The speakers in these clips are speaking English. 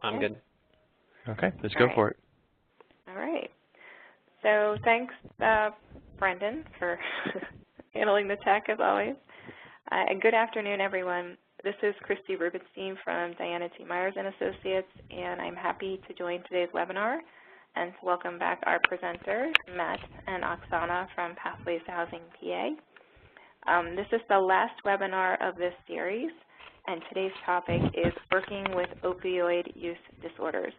I'm good. Okay, let's go for it. All right. So thanks, Brendan, for handling the tech as always. And good afternoon, everyone. This is Christy Rubenstein from Diana T. Myers & Associates, and I'm happy to join today's webinar and to welcome back our presenters, Matt and Oksana from Pathways to Housing PA. This is the last webinar of this series, and today's topic is working with opioid use disorders.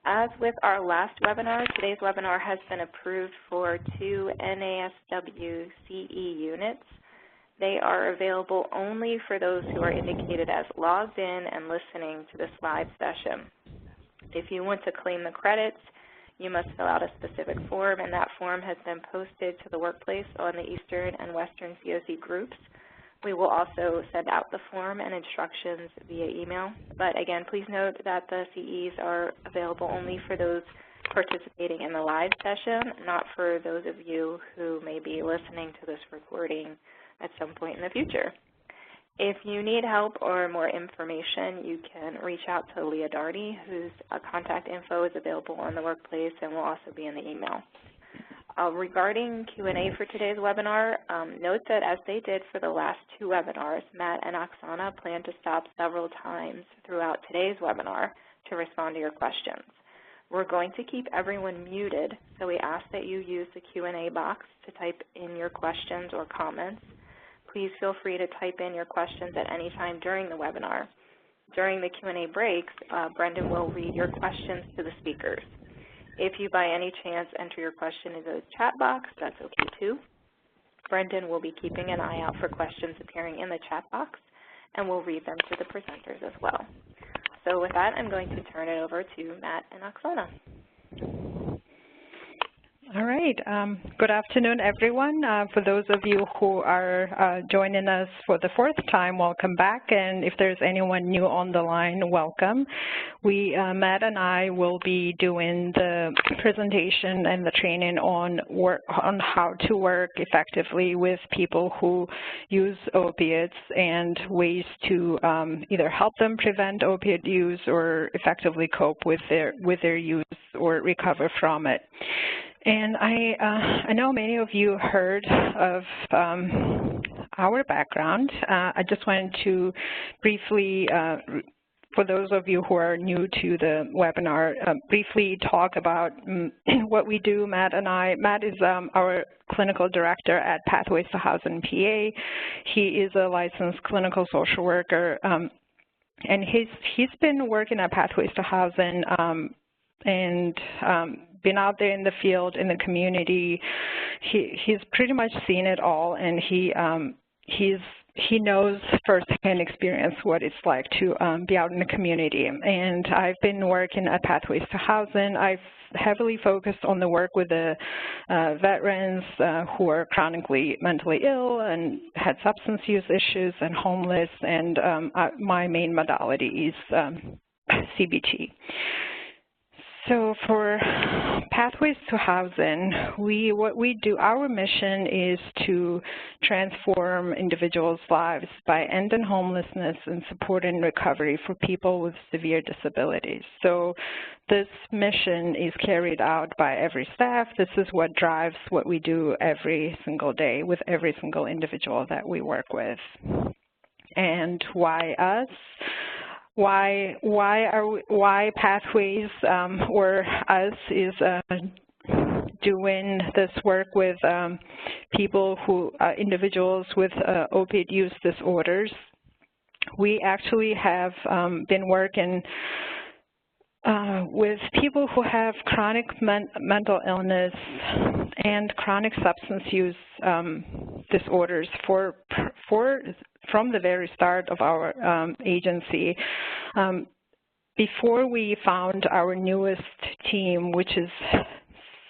As with our last webinar, today's webinar has been approved for 2 NASW CE units. They are available only for those who are indicated as logged in and listening to this live session. If you want to claim the credits, you must fill out a specific form, and that form has been posted to the workplace on the Eastern and Western COC groups. We will also send out the form and instructions via email. But again, please note that the CEs are available only for those participating in the live session, not for those of you who may be listening to this recording at some point in the future. If you need help or more information, you can reach out to Leah Darty, whose contact info is available on the workplace and will also be in the email. Regarding Q&A for today's webinar, note that as they did for the last 2 webinars, Matt and Oksana plan to stop several times throughout today's webinar to respond to your questions. We're going to keep everyone muted, so we ask that you use the Q&A box to type in your questions or comments. Please feel free to type in your questions at any time during the webinar. During the Q&A breaks, Brendan will read your questions to the speakers. If you by any chance enter your question into the chat box, that's okay too. Brendan will be keeping an eye out for questions appearing in the chat box, and we'll read them to the presenters as well. So with that, I'm going to turn it over to Matt and Oksana. All right. Good afternoon, everyone. For those of you who are joining us for the 4th time, welcome back. And if there's anyone new on the line, welcome. Matt and I will be doing the presentation and the training on how to work effectively with people who use opiates and ways to either help them prevent opiate use or effectively cope with their use or recover from it. And I know many of you heard of our background. I just wanted to briefly, for those of you who are new to the webinar, briefly talk about what we do, Matt and I. Matt is our clinical director at Pathways to Housing PA. He is a licensed clinical social worker, and he's been working at Pathways to Housing and been out there in the field, in the community. He's pretty much seen it all, and he knows firsthand experience what it's like to be out in the community. And I've been working at Pathways to Housing. I've heavily focused on the work with the veterans who are chronically mentally ill and had substance use issues and homeless, and my main modality is CBT. So for Pathways to Housing, what we do, our mission is to transform individuals' lives by ending homelessness and supporting recovery for people with severe disabilities. So this mission is carried out by every staff. This is what drives what we do every single day with every single individual that we work with. And why us? Why Pathways or us is doing this work with people who individuals with opiate use disorders. We actually have been working with people who have chronic mental illness and chronic substance use disorders from the very start of our agency. Before we found our newest team, which is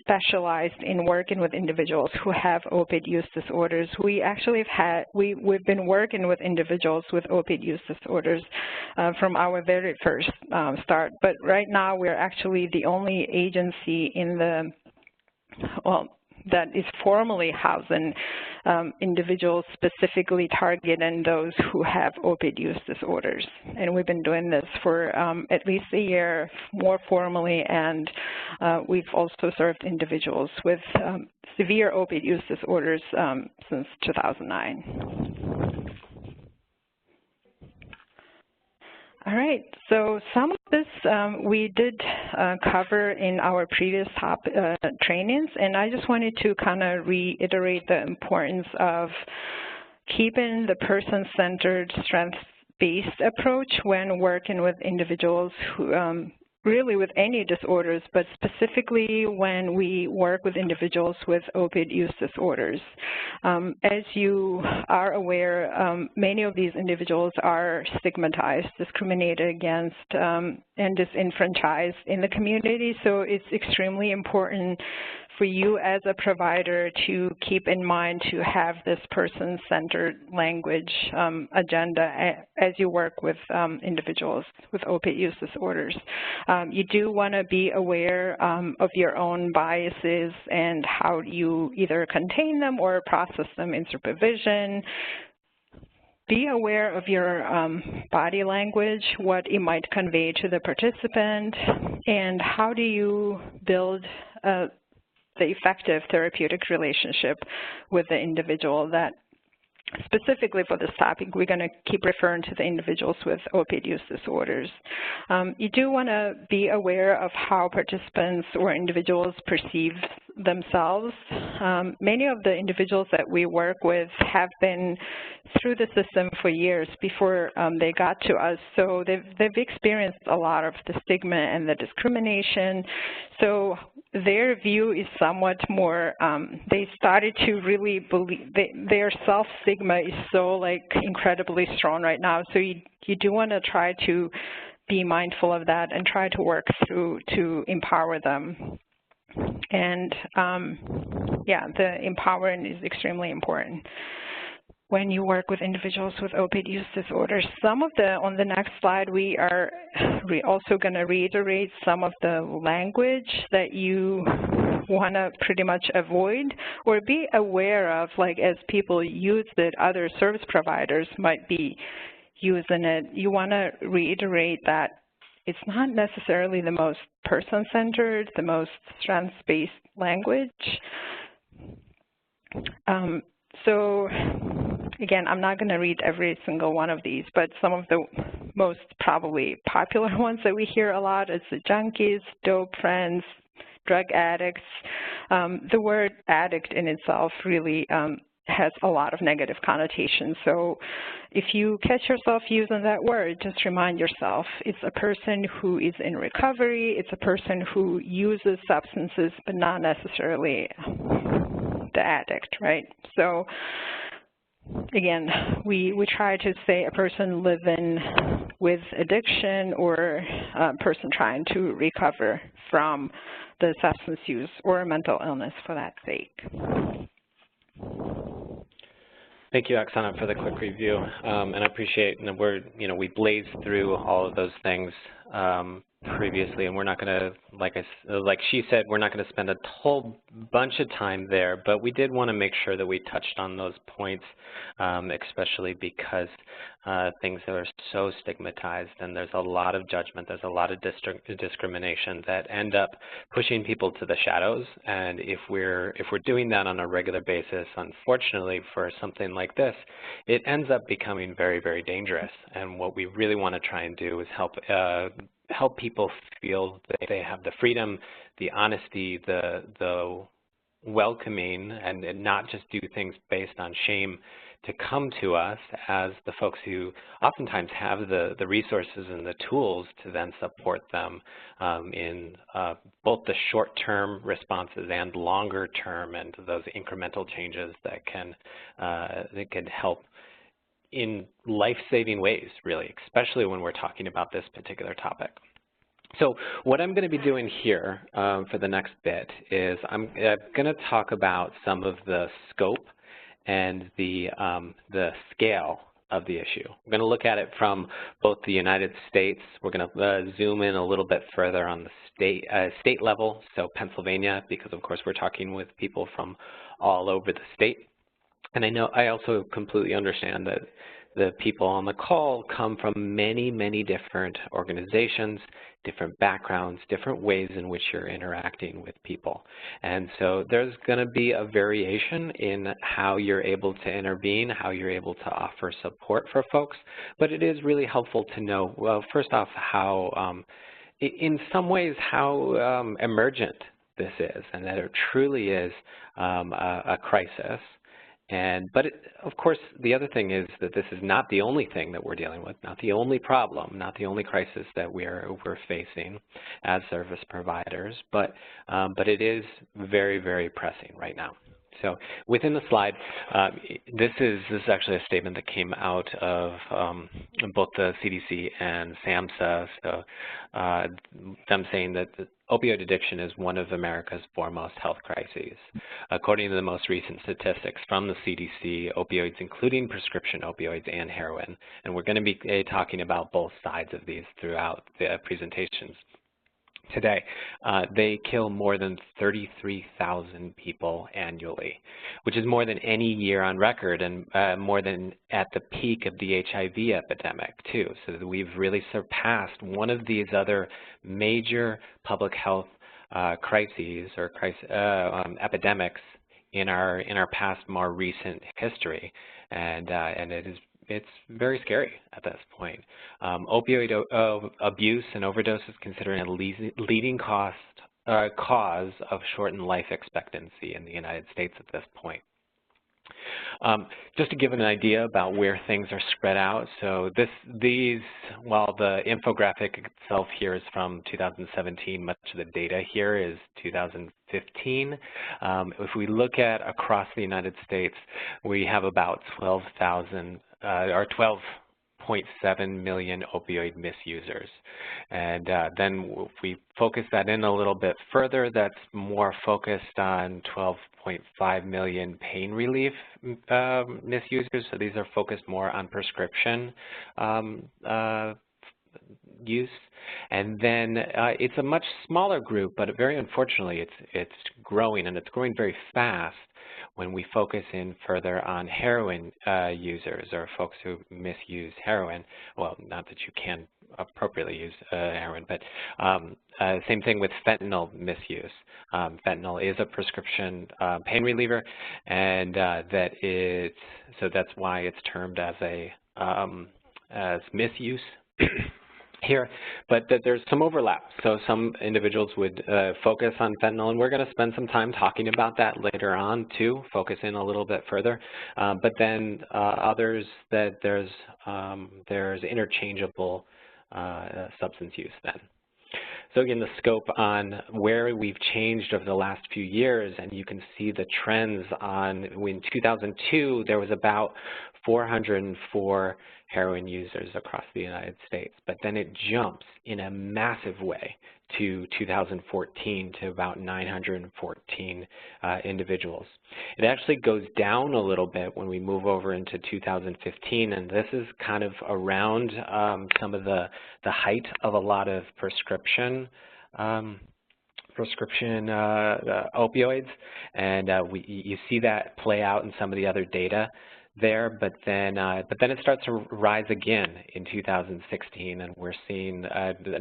specialized in working with individuals who have opiate use disorders, we actually have we've been working with individuals with opiate use disorders from our very first start. But right now we're actually the only agency in the, well, that is formally housing individuals specifically targeting those who have opioid use disorders. And we've been doing this for at least a year more formally, and we've also served individuals with severe opioid use disorders since 2009. All right, so some of this we did cover in our previous trainings, and I just wanted to kind of reiterate the importance of keeping the person-centered, strength-based approach when working with individuals who really with any disorders, but specifically when we work with individuals with opioid use disorders. As you are aware, many of these individuals are stigmatized, discriminated against, and disenfranchised in the community, so it's extremely important for you as a provider to keep in mind to have this person-centered language agenda as you work with individuals with opioid use disorders. You do want to be aware of your own biases and how you either contain them or process them in supervision. Be aware of your body language, what it might convey to the participant, and how do you build the effective therapeutic relationship with the individual. That specifically for this topic, we're going to keep referring to the individuals with opioid use disorders. You do want to be aware of how participants or individuals perceive themselves. Many of the individuals that we work with have been through the system for years before they got to us, so they've experienced a lot of the stigma and the discrimination. So their view is somewhat more, they started to really believe, their self-stigma is so like incredibly strong right now, so you do want to try to be mindful of that and try to work through to empower them. And yeah, the empowering is extremely important when you work with individuals with opioid use disorders. Some of the, on the next slide, we are also going to reiterate some of the language that you want to pretty much avoid or be aware of, like as people use it, other service providers might be using it. You want to reiterate that it's not necessarily the most person-centered, the most strengths-based language. So again, I'm not going to read every single one of these, but some of the most probably popular ones that we hear a lot is the junkies, dope friends, drug addicts. The word addict in itself really has a lot of negative connotations. So if you catch yourself using that word, just remind yourself it's a person who is in recovery, it's a person who uses substances, but not necessarily the addict, right? So again, we try to say a person living with addiction or a person trying to recover from the substance use or mental illness for that sake. Thank you, Oksana, for the quick review, and I appreciate, we blazed through all of those things previously, and we're not going to, like she said, we're not going to spend a whole bunch of time there, but we did want to make sure that we touched on those points, especially because things are so stigmatized, and there's a lot of judgment, there's a lot of discrimination that end up pushing people to the shadows. And if we're doing that on a regular basis, unfortunately for something like this, it ends up becoming very, very dangerous. And what we really want to try and do is help people feel that they have the freedom, the honesty, the welcoming, and not just do things based on shame, to come to us as the folks who oftentimes have the resources and the tools to then support them in both the short-term responses and longer-term, and those incremental changes that can help in life-saving ways, really, especially when we're talking about this particular topic. So what I'm going to be doing here for the next bit is I'm going to talk about some of the scope and the scale of the issue. We're going to look at it from both the United States. We're going to zoom in a little bit further on the state level, so Pennsylvania, because of course we're talking with people from all over the state. And I also completely understand that the people on the call come from many, many different organizations, different backgrounds, different ways in which you're interacting with people. And so there's going to be a variation in how you're able to intervene, how you're able to offer support for folks. But it is really helpful to know, well, first off, how, in some ways, how emergent this is, and that it truly is a crisis. But of course, the other thing is that this is not the only thing that we're dealing with, not the only problem, not the only crisis that we're facing as service providers, but it is very, very pressing right now. So within the slide, this is actually a statement that came out of both the CDC and SAMHSA, so them saying that the opioid addiction is one of America's foremost health crises. According to the most recent statistics from the CDC, opioids, including prescription opioids and heroin, and we're going to be talking about both sides of these throughout the presentations today, they kill more than 33,000 people annually, which is more than any year on record and more than at the peak of the HIV epidemic, too. So that we've really surpassed one of these other major public health crises or epidemics in our past, more recent history, and it's very scary at this point. Opioid abuse and overdose is considered a leading cause of shortened life expectancy in the United States at this point. Just to give an idea about where things are spread out, so while the infographic itself here is from 2017, much of the data here is 2015. If we look at across the United States, we have about 12,000 or 12.7 million opioid misusers. And then if we focus that in a little bit further, that's more focused on 12.5 million pain relief misusers. So these are focused more on prescription use. And then it's a much smaller group, but very unfortunately it's growing, and it's growing very fast when we focus in further on heroin users or folks who misuse heroin. Well, not that you can appropriately use heroin, but same thing with fentanyl misuse. Fentanyl is a prescription pain reliever, and so that's why it's termed as as misuse here, but that there's some overlap. So some individuals would focus on fentanyl, and we're going to spend some time talking about that later on too, focus in a little bit further. But then others that there's interchangeable substance use then. So again, the scope on where we've changed over the last few years, and you can see the trends on, in 2002, there was about 404 heroin users across the United States, but then it jumps in a massive way to 2014 to about 914 individuals. It actually goes down a little bit when we move over into 2015, and this is kind of around some of the height of a lot of prescription opioids, and you see that play out in some of the other data there, but then it starts to rise again in 2016, and we're seeing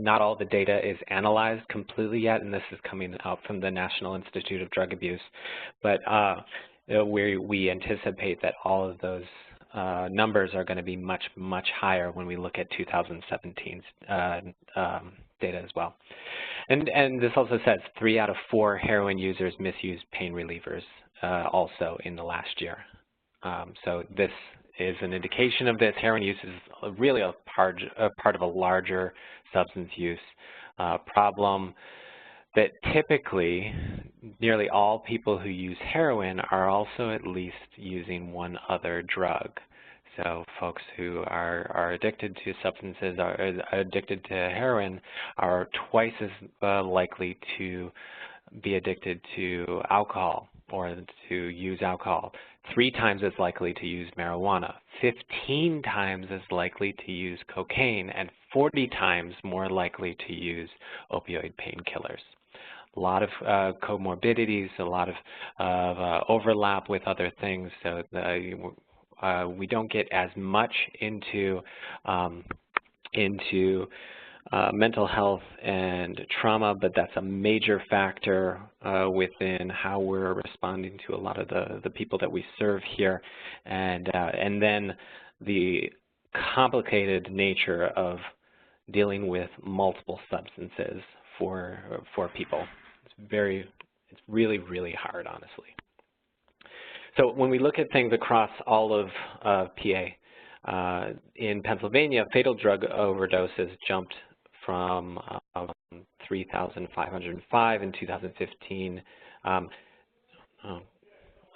not all the data is analyzed completely yet, and this is coming out from the National Institute of Drug Abuse, but we anticipate that all of those numbers are going to be much, much higher when we look at 2017's data as well. And this also says 3 out of 4 heroin users misuse pain relievers also in the last year. So this is an indication of this. Heroin use is really a part of a larger substance use problem that typically nearly all people who use heroin are also at least using one other drug. So folks who are addicted to substances, are addicted to heroin, are twice as likely to be addicted to alcohol or to use alcohol 3 times as likely to use marijuana, 15 times as likely to use cocaine, and 40 times more likely to use opioid painkillers. A lot of comorbidities, a lot of overlap with other things, so we don't get as much into mental health and trauma, but that's a major factor within how we're responding to a lot of the people that we serve here, and then the complicated nature of dealing with multiple substances for people. It's really, really hard, honestly. So when we look at things across all of PA, in Pennsylvania, fatal drug overdoses jumped from 3,505 in 2015. I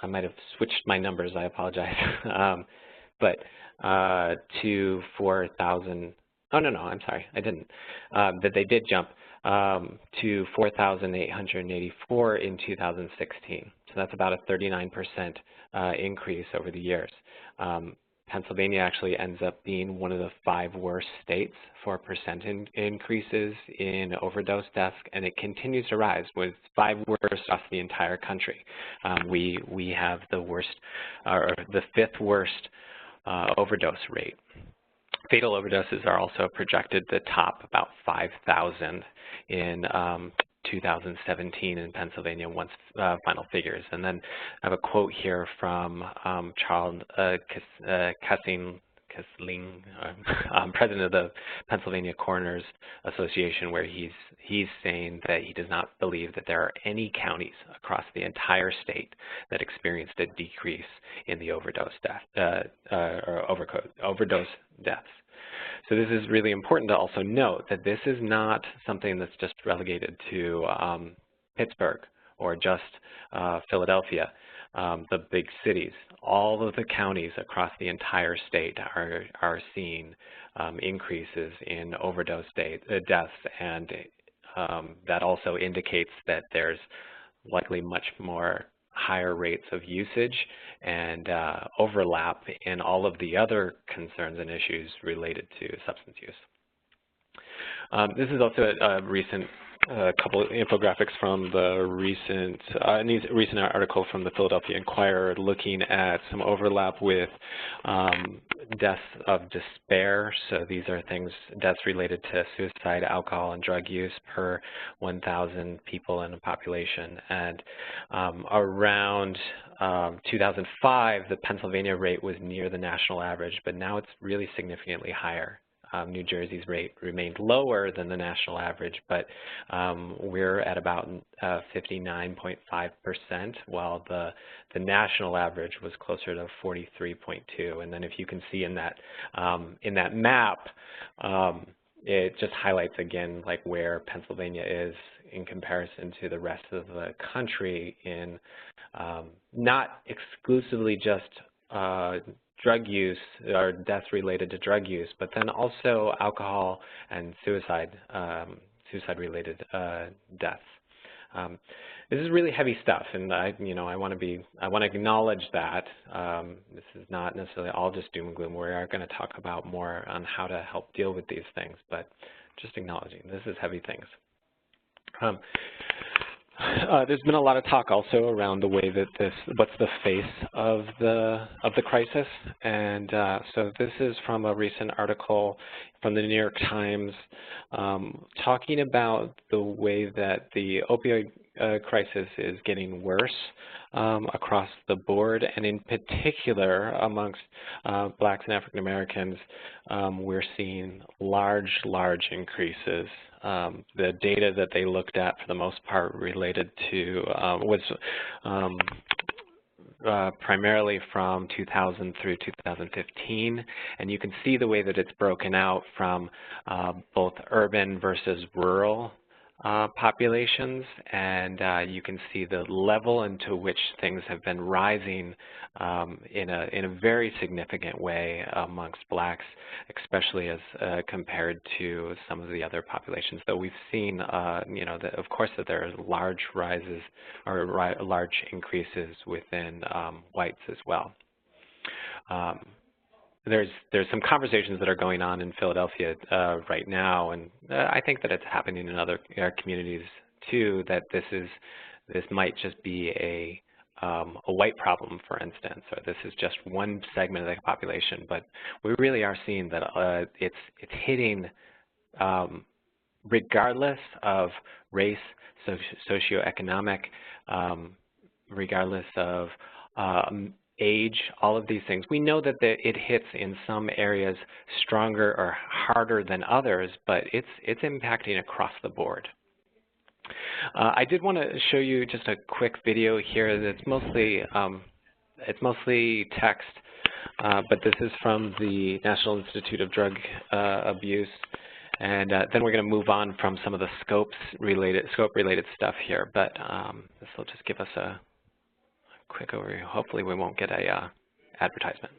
might have switched my numbers, I apologize. But to 4,000, oh no, I'm sorry, I didn't. That they did jump to 4,884 in 2016. So that's about a 39% increase over the years. Pennsylvania actually ends up being one of the 5 worst states for percent increases in overdose deaths, and it continues to rise with 5 worst across the entire country. We have the worst, or the 5th worst overdose rate. Fatal overdoses are also projected to top about 5,000 in 2017 in Pennsylvania once final figures. And then I have a quote here from Charles Kessling, president of the Pennsylvania Coroners Association, where he's saying that he does not believe that there are any counties across the entire state that experienced a decrease in the overdose deaths. So this is really important to also note that this is not something that's just relegated to Pittsburgh or just Philadelphia, the big cities. All of the counties across the entire state are seeing increases in overdose deaths, and that also indicates that there's likely much more higher rates of usage and overlap in all of the other concerns and issues related to substance use. This is also a recent couple of infographics from the recent article from the Philadelphia Inquirer looking at some overlap with deaths of despair. So these are deaths related to suicide, alcohol, and drug use per 1,000 people in a population. And around 2005, the Pennsylvania rate was near the national average, but now it's really significantly higher. New Jersey's rate remained lower than the national average, but we're at about 59.5%, while the national average was closer to 43.2. And then if you can see in that map, it just highlights again like where Pennsylvania is in comparison to the rest of the country in not exclusively just drug use or deaths related to drug use, but then also alcohol and suicide-related deaths. This is really heavy stuff, and I want to acknowledge that this is not necessarily all just doom and gloom. We are going to talk about more on how to help deal with these things, but just acknowledging this is heavy things. There's been a lot of talk also around the way that what's the face of the crisis, and so this is from a recent article from the New York Times talking about the way that the opioid crisis is getting worse across the board, and in particular amongst blacks and African Americans, we're seeing large increases. The data that they looked at for the most part related to was primarily from 2000 through 2015, and you can see the way that it's broken out from both urban versus rural populations, and you can see the level into which things have been rising in a very significant way amongst blacks, especially as compared to some of the other populations. Though we've seen, that of course that there are large rises or large increases within whites as well. There's some conversations that are going on in Philadelphia right now, and I think that it's happening in other communities too. That this might just be a white problem, for instance, or this is just one segment of the population. But we really are seeing that it's hitting regardless of race, socioeconomic, regardless of age, all of these things. We know that it hits in some areas stronger or harder than others, but it's impacting across the board. I did want to show you just a quick video here that's mostly text, but this is from the National Institute of Drug Abuse, and then we're going to move on from some of the scope-related stuff here. But this will just give us a quick overview. Hopefully we won't get a advertisement.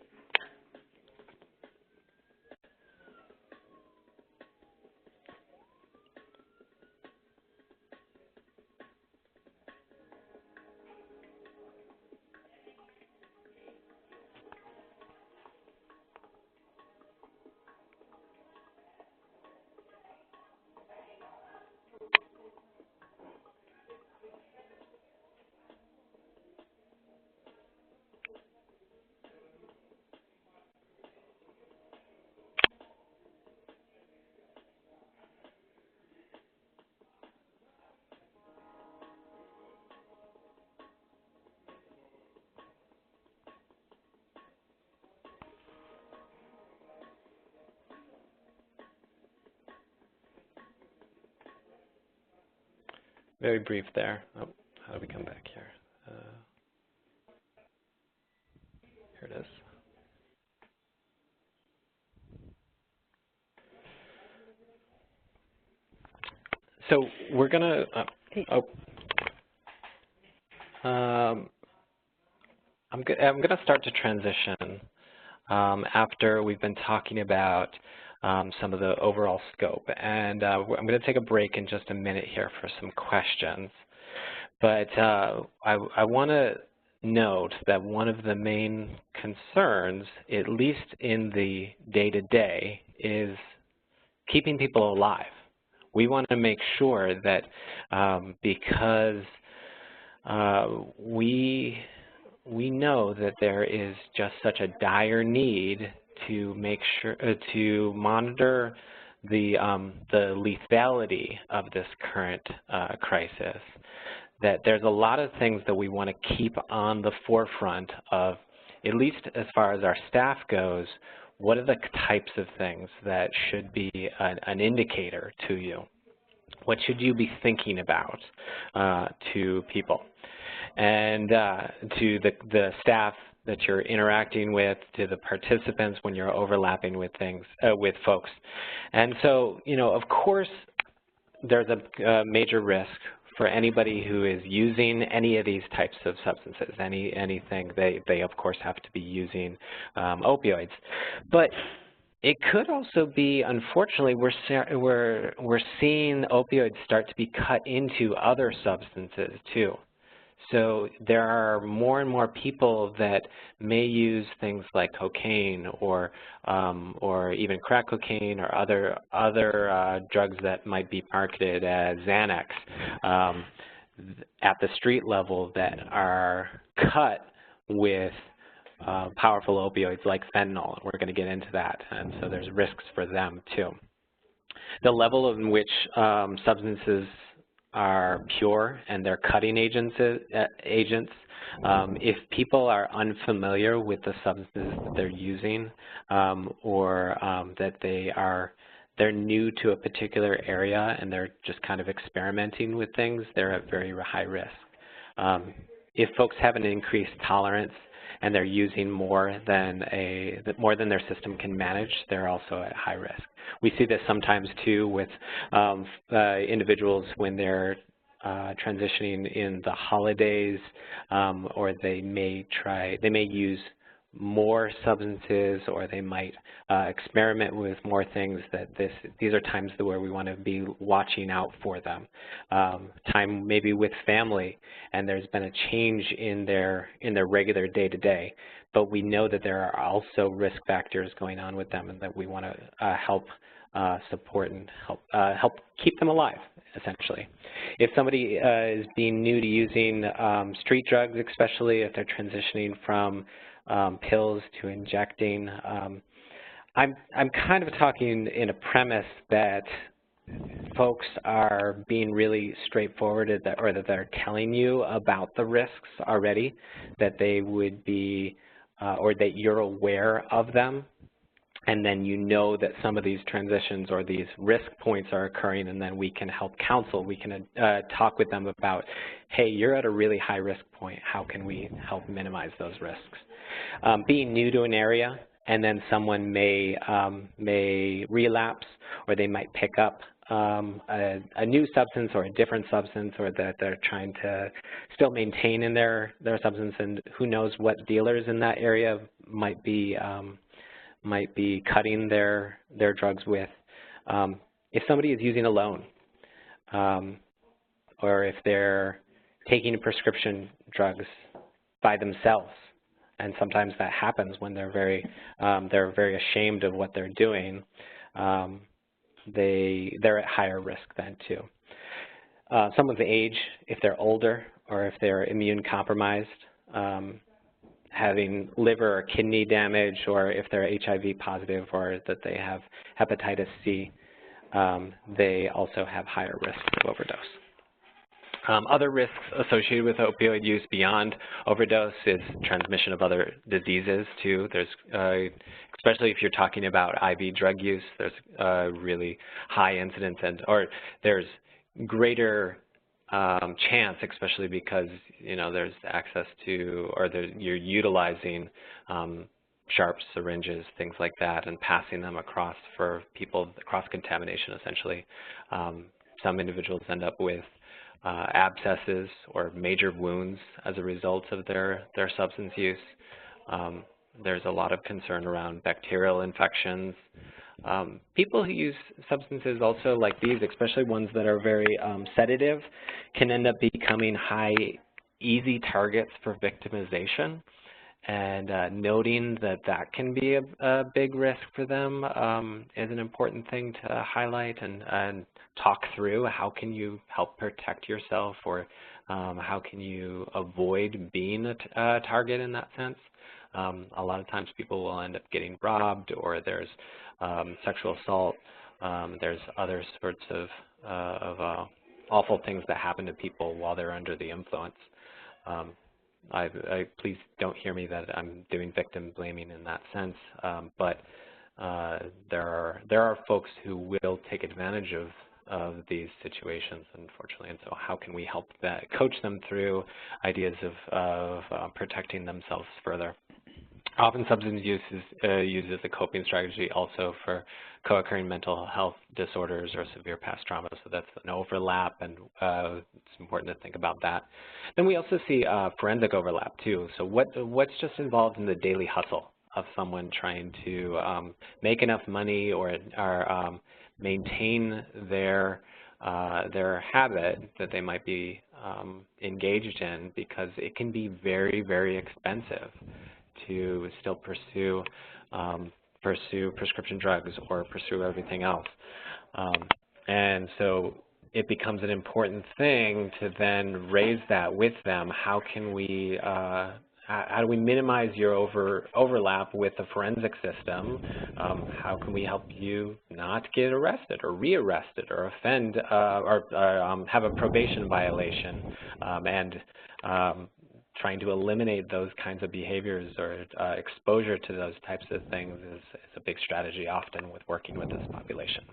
Very brief there. Oh, how do we come back here? Here it is. So we're gonna. I'm gonna start to transition after we've been talking about some of the overall scope, and I'm going to take a break in just a minute here for some questions. But I want to note that one of the main concerns, at least in the day-to-day, is keeping people alive. We want to make sure that because we know that there is just such a dire need to make sure to monitor the lethality of this current crisis, that there's a lot of things that we want to keep on the forefront of, at least as far as our staff goes. What are the types of things that should be an indicator to you? What should you be thinking about to people? And to the staff that you're interacting with, to the participants when you're overlapping with with folks. And so, of course, there's a major risk for anybody who is using any of these types of substances. Anything, they of course have to be using opioids. But it could also be, unfortunately, we're seeing opioids start to be cut into other substances too. So there are more and more people that may use things like cocaine or even crack cocaine or other drugs that might be marketed as Xanax at the street level that are cut with powerful opioids like fentanyl. We're going to get into that, and so there's risks for them too. The level in which substances are pure and they're cutting agents. If people are unfamiliar with the substances that they're using, or that they're new to a particular area and they're just kind of experimenting with things, they're at very high risk. If folks have an increased tolerance and they're using more than their system can manage, they're also at high risk. We see this sometimes too with individuals when they're transitioning in the holidays, or they may use more substances, or they might experiment with more things. These are times where we want to be watching out for them. Time maybe with family, and there's been a change in their regular day-to-day, but we know that there are also risk factors going on with them, and that we want to help support and help keep them alive, essentially. If somebody is being new to using street drugs, especially if they're transitioning from pills to injecting, I'm kind of talking in a premise that folks are being really straightforward, or that they're telling you about the risks already, that they would be, or that you're aware of them. And then you know that some of these transitions or these risk points are occurring, and then we can help counsel. We can talk with them about, hey, you're at a really high risk point. How can we help minimize those risks? Being new to an area, and then someone may relapse, or they might pick up a new substance or a different substance, or that they're trying to still maintain in their substance, and who knows what dealers in that area might be cutting their drugs with. If somebody is using alone, or if they're taking prescription drugs by themselves, and sometimes that happens when they're very ashamed of what they're doing, they're at higher risk then too. Someone's age, if they're older, or if they're immune compromised, having liver or kidney damage, or if they're HIV positive, or that they have hepatitis C, they also have higher risk of overdose. Other risks associated with opioid use beyond overdose is transmission of other diseases too. There's, especially if you're talking about IV drug use, there's really high incidence, or there's greater chance, especially because there's access to, or you're utilizing sharp syringes, things like that, and passing them across for people, cross-contamination essentially. Some individuals end up with abscesses or major wounds as a result of their substance use. There's a lot of concern around bacterial infections. People who use substances also like these, especially ones that are very sedative, can end up becoming easy targets for victimization. And noting that can be a big risk for them is an important thing to highlight and talk through. How can you help protect yourself, or how can you avoid being a target in that sense? A lot of times people will end up getting robbed, or there's sexual assault. There's other sorts of awful things that happen to people while they're under the influence. Please don't hear me that I'm doing victim blaming in that sense, but there are folks who will take advantage of these situations, unfortunately, and so how can we help coach them through ideas of protecting themselves further? Often substance use is used as a coping strategy also for co-occurring mental health disorders or severe past trauma, so that's an overlap, and it's important to think about that. Then we also see forensic overlap too. So what's just involved in the daily hustle of someone trying to make enough money, or maintain their habit that they might be engaged in, because it can be very, very expensive to still pursue prescription drugs or pursue everything else. And so it becomes an important thing to then raise that with them. How can we, how do we minimize your overlap with the forensic system? How can we help you not get arrested or rearrested or offend or have a probation violation? Trying to eliminate those kinds of behaviors or exposure to those types of things is a big strategy often with working with this population.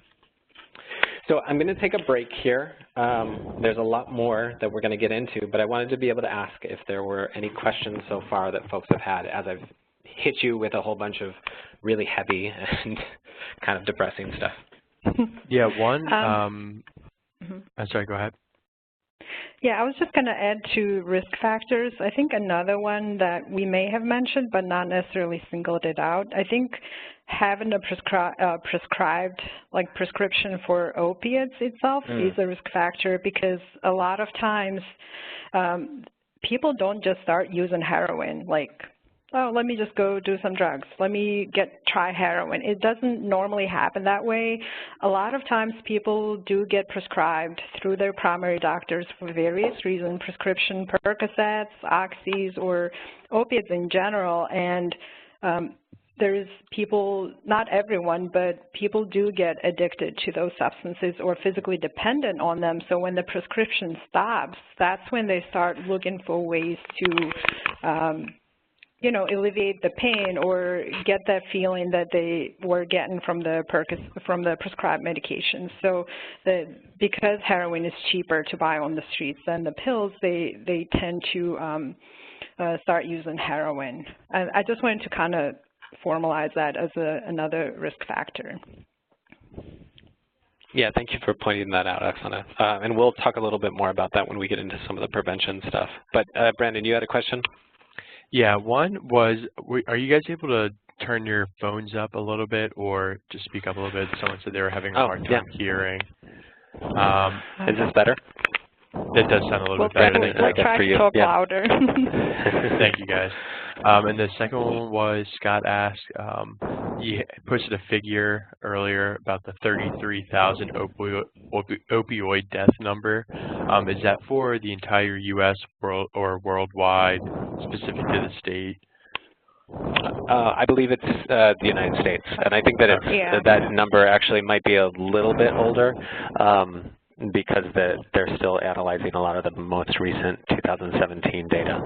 So I'm going to take a break here. There's a lot more that we're going to get into, but I wanted to be able to ask if there were any questions so far that folks have had as I've hit you with a whole bunch of really heavy and kind of depressing stuff. Yeah, one, I'm sorry, go ahead. Yeah, I was just going to add to risk factors. I think another one that we may have mentioned but not necessarily singled it out. I think having a prescribed prescription for opiates itself is a risk factor, because a lot of times people don't just start using heroin like, oh, let me just go do some drugs. Let me try heroin. It doesn't normally happen that way. A lot of times people do get prescribed through their primary doctors for various reasons, prescription Percocets, Oxys, or opiates in general. And there's people, not everyone, but people do get addicted to those substances or physically dependent on them. So when the prescription stops, that's when they start looking for ways to alleviate the pain or get that feeling that they were getting from the prescribed medication. So because heroin is cheaper to buy on the streets than the pills, they tend to start using heroin. I just wanted to kind of formalize that as another risk factor. Yeah, thank you for pointing that out, Oksana. And we'll talk a little bit more about that when we get into some of the prevention stuff. But Brandon, you had a question? Yeah, one was, are you guys able to turn your phones up a little bit or just speak up a little bit? Someone said they were having a hard time hearing. Is this better? That does sound a little bit better. We'll try to talk louder. Thank you, guys. And the second one was, Scott asked, he posted a figure earlier about the 33,000 opioid death number. Is that for the entire U.S. or worldwide, specific to the state? I believe it's the United States, and I think that that number actually might be a little bit older because they're still analyzing a lot of the most recent 2017 data.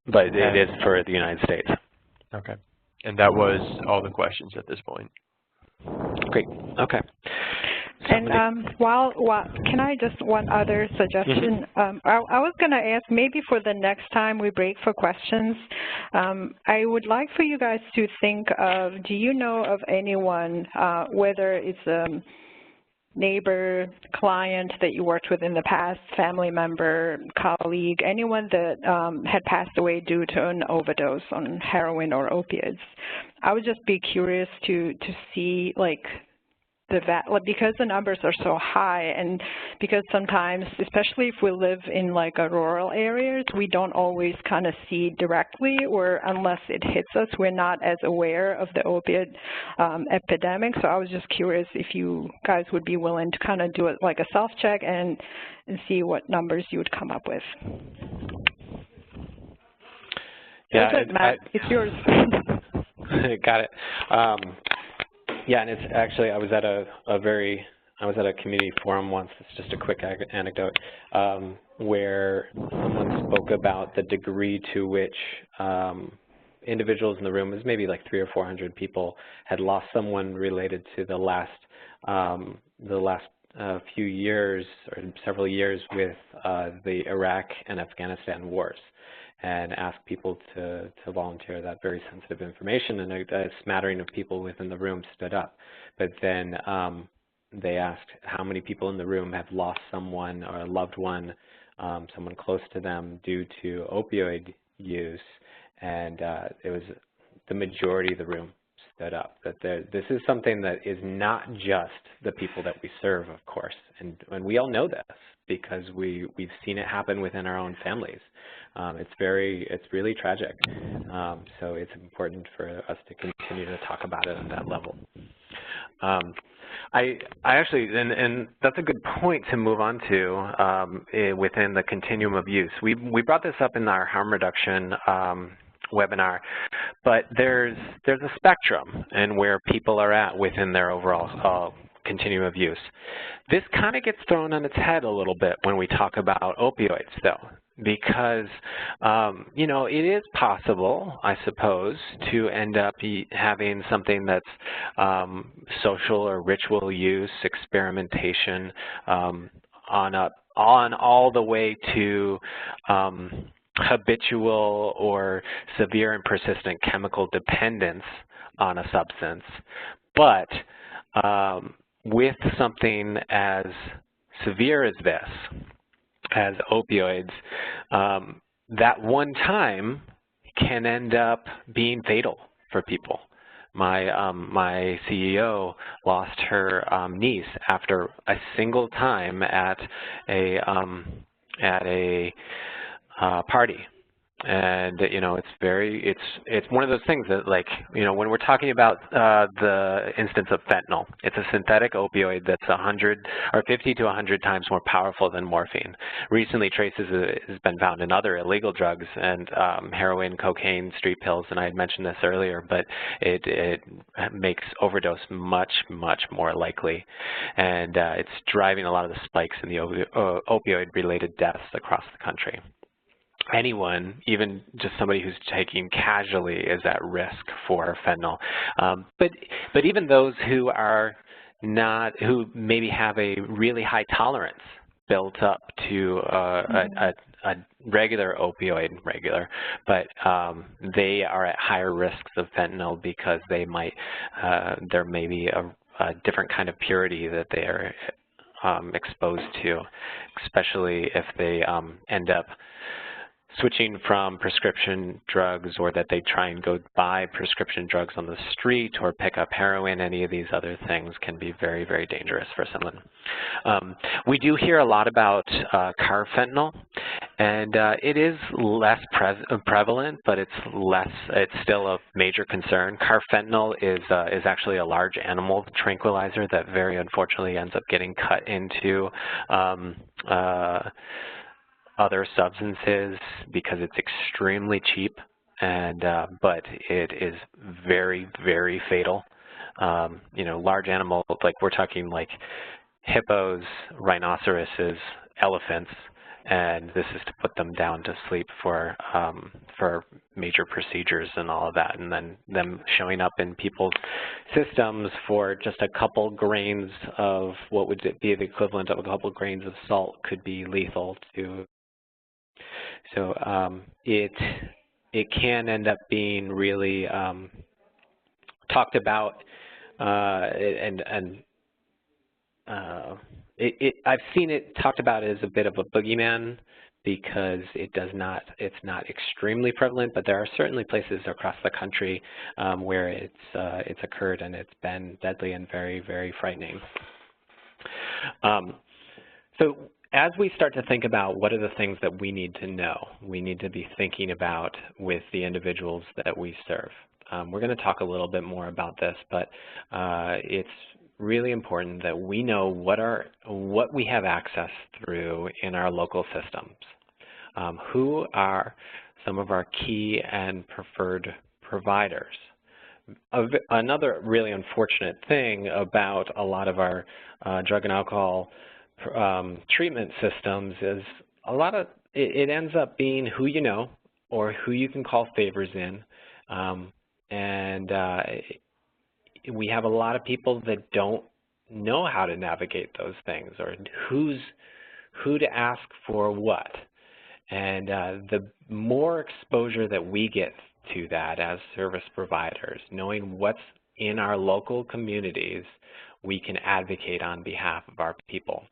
But it is for the United States. Okay. And that was all the questions at this point. Great. Okay. And can I just one other suggestion? I was going to ask, maybe for the next time we break for questions, I would like for you guys to think of, do you know of anyone, whether it's a neighbor, client that you worked with in the past, family member, colleague, anyone that had passed away due to an overdose on heroin or opiates? I would just be curious to see, because the numbers are so high, and because sometimes, especially if we live in a rural areas, we don't always kind of see directly, or unless it hits us, we're not as aware of the opiate epidemic. So I was just curious if you guys would be willing to kind of do it like a self-check and see what numbers you would come up with. Yeah, Matt, it's yours. Got it. Yeah, and it's actually, I was at a community forum once. It's just a quick anecdote where someone spoke about the degree to which individuals in the room, it was maybe like 300 or 400 people, had lost someone related to the last few years or several years with the Iraq and Afghanistan wars, and asked people to volunteer that very sensitive information, and a smattering of people within the room stood up. But then they asked how many people in the room have lost someone or a loved one, someone close to them, due to opioid use, and it was the majority of the room stood up. That this is something that is not just the people that we serve, of course, and we all know this because we've seen it happen within our own families. It's really tragic. So it's important for us to continue to talk about it at that level. I actually, and that's a good point to move on to within the continuum of use. We brought this up in our harm reduction webinar, but there's a spectrum in where people are at within their overall continuum of use. This kind of gets thrown on its head a little bit when we talk about opioids, though. because, you know, it is possible, I suppose, to end up having something that's social or ritual use, experimentation, on all the way to habitual or severe and persistent chemical dependence on a substance. But with something as severe as this, as opioids, that one time can end up being fatal for people. My CEO lost her niece after a single time at a party. And, you know, it's one of those things that, like, you know, when we're talking about the instance of fentanyl, it's a synthetic opioid that's 50 to 100 times more powerful than morphine. Recently, traces has been found in other illegal drugs and heroin, cocaine, street pills, and I had mentioned this earlier, but it makes overdose much, much more likely. And it's driving a lot of the spikes in the opioid-related deaths across the country. Anyone, even just somebody who's taking casually, is at risk for fentanyl. But even those who are not, who maybe have a really high tolerance built up to a regular opioid, but they are at higher risks of fentanyl because they might, there may be a different kind of purity that they are exposed to, especially if they end up switching from prescription drugs, or that they try and go buy prescription drugs on the street or pick up heroin. Any of these other things can be very, very dangerous for someone. We do hear a lot about carfentanil, and it is less prevalent, but it's still a major concern. Carfentanil is actually a large animal tranquilizer that very unfortunately ends up getting cut into other substances because it's extremely cheap, and but it is very, very fatal. You know, large animals, like we're talking like hippos, rhinoceroses, elephants, and this is to put them down to sleep for major procedures and all of that, and then them showing up in people's systems for just a couple grains of what would be the equivalent of a couple grains of salt could be lethal to. So it can end up being really talked about, and I've seen it talked about as a bit of a boogeyman because it's not extremely prevalent, but there are certainly places across the country where it's occurred, and it's been deadly and very, very frightening. So as we start to think about what are the things that we need to know, we need to be thinking about with the individuals that we serve. We're going to talk a little bit more about this, but it's really important that we know what we have access through in our local systems. Who are some of our key and preferred providers? Another really unfortunate thing about a lot of our drug and alcohol treatment systems is it ends up being who you know or who you can call favors in, and we have a lot of people that don't know how to navigate those things, or who to ask for what. And the more exposure that we get to that as service providers, knowing what's in our local communities, we can advocate on behalf of our people.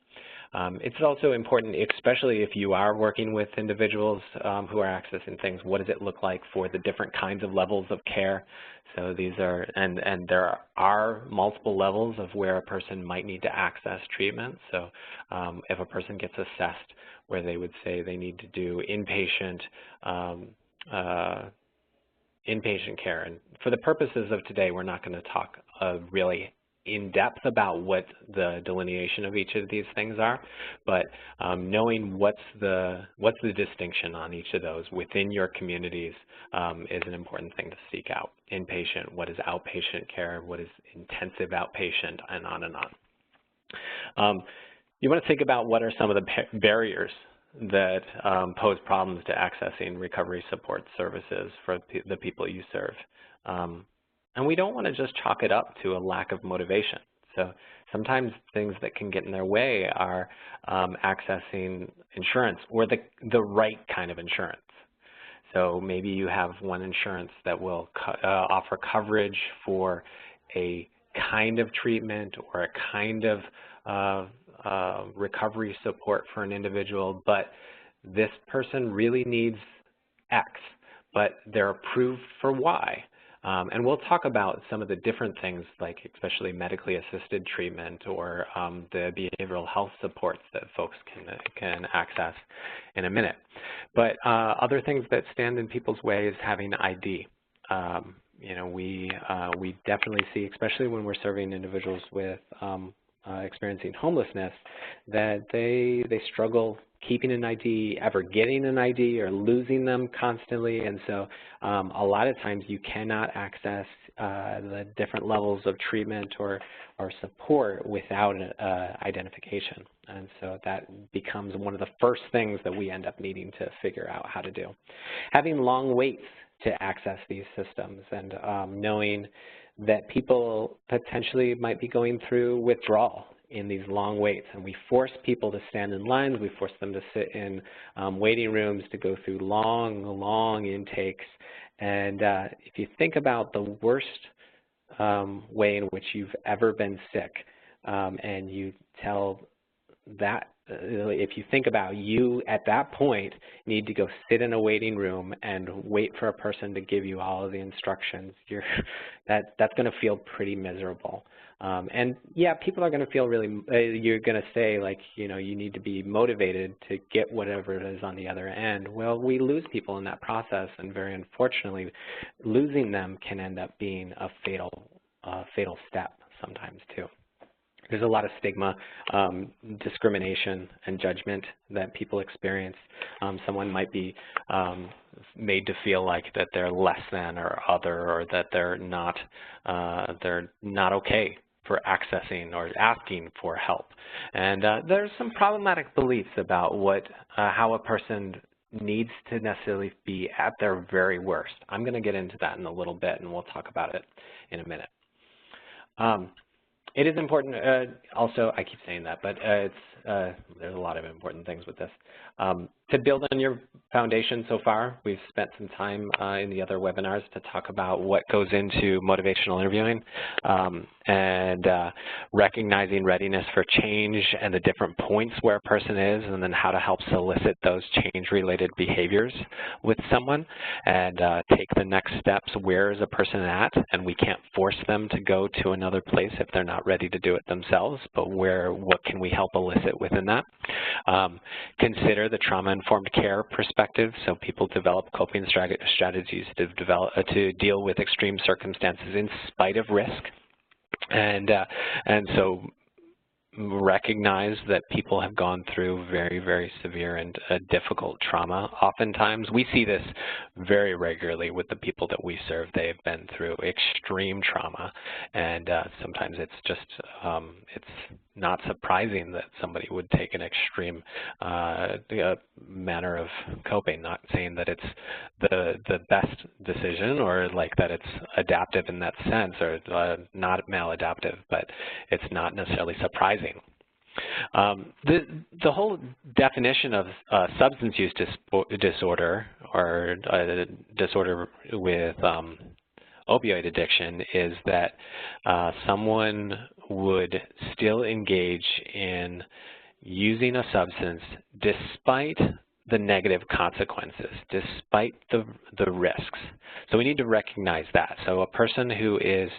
It's also important, especially if you are working with individuals who are accessing things, what does it look like for the different kinds of levels of care? So these are, and there are multiple levels of where a person might need to access treatment. So if a person gets assessed where they would say they need to do inpatient care. And for the purposes of today, we're not going to talk really in depth about what the delineation of each of these things are, but knowing what's the distinction on each of those within your communities is an important thing to seek out. Inpatient, what is outpatient care, what is intensive outpatient, and on and on. You want to think about what are some of the barriers that pose problems to accessing recovery support services for the people you serve. And we don't want to just chalk it up to a lack of motivation. So sometimes things that can get in their way are accessing insurance or the right kind of insurance. So maybe you have one insurance that will offer coverage for a kind of treatment or a kind of recovery support for an individual, but this person really needs X, but they're approved for Y. And we'll talk about some of the different things, like especially medically assisted treatment or the behavioral health supports that folks can access in a minute. But other things that stand in people's way is having ID. You know, we definitely see, especially when we're serving individuals with experiencing homelessness, that they struggle keeping an ID, ever getting an ID, or losing them constantly. And so a lot of times you cannot access the different levels of treatment or support without identification. And so that becomes one of the first things that we end up needing to figure out how to do. Having long waits to access these systems and knowing that people potentially might be going through withdrawal in these long waits, and we force people to stand in lines, we force them to sit in waiting rooms, to go through long intakes. And if you think about the worst way in which you've ever been sick, and you tell that, if you think about you at that point need to go sit in a waiting room and wait for a person to give you all of the instructions, that's going to feel pretty miserable. And yeah, people are going to feel really, you're going to say, like, you know, you need to be motivated to get whatever it is on the other end. Well, we lose people in that process, and very unfortunately, losing them can end up being a fatal step sometimes too. There's a lot of stigma, discrimination, and judgment that people experience. Someone might be made to feel like that they're less than or other, or that they're not okay for accessing or asking for help. And there's some problematic beliefs about how a person needs to necessarily be at their very worst. I'm going to get into that in a little bit, and we'll talk about it in a minute. It is important, also, I keep saying that, but there's a lot of important things with this. To build on your foundation so far, we've spent some time in the other webinars to talk about what goes into motivational interviewing and recognizing readiness for change and the different points where a person is, and then how to help solicit those change-related behaviors with someone and take the next steps. Where is a person at? And we can't force them to go to another place if they're not ready to do it themselves, but what can we help elicit within that? Consider the trauma-informed care perspective, so people develop coping strategies to deal with extreme circumstances in spite of risk, and so recognize that people have gone through very, very severe and difficult trauma. Oftentimes, we see this very regularly with the people that we serve. They've been through extreme trauma, and sometimes it's just, it's not surprising that somebody would take an extreme manner of coping, not saying that it's the best decision or like that it's adaptive in that sense or not maladaptive, but it's not necessarily surprising. The whole definition of substance use disorder or disorder with opioid addiction is that someone would still engage in using a substance despite the negative consequences, despite the risks. So we need to recognize that. So a person who is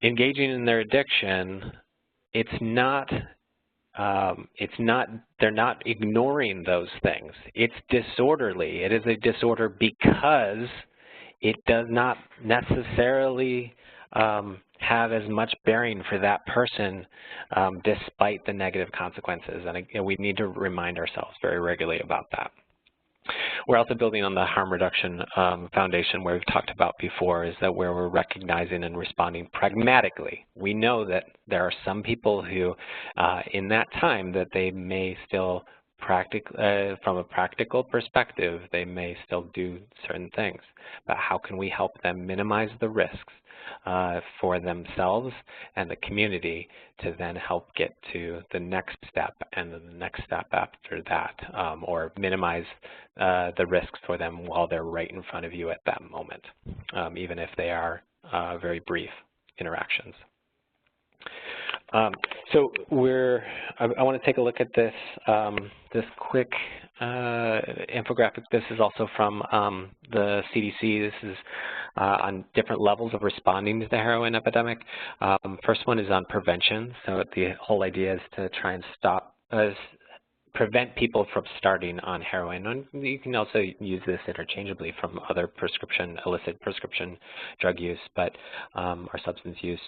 engaging in their addiction, they're not ignoring those things. It's disorderly. It is a disorder because it does not necessarily have as much bearing for that person despite the negative consequences. And we need to remind ourselves very regularly about that. We're also building on the harm reduction foundation where we've talked about before, is that where we're recognizing and responding pragmatically. We know that there are some people who, in that time, that they may still from a practical perspective, they may still do certain things. But how can we help them minimize the risks for themselves and the community to then help get to the next step and then the next step after that, or minimize the risks for them while they're right in front of you at that moment, even if they are very brief interactions. So I want to take a look at this this quick infographic. This is also from the CDC. This is on different levels of responding to the heroin epidemic. First one is on prevention. So the whole idea is to try and prevent people from starting on heroin. And you can also use this interchangeably from other illicit prescription drug use, or substance use.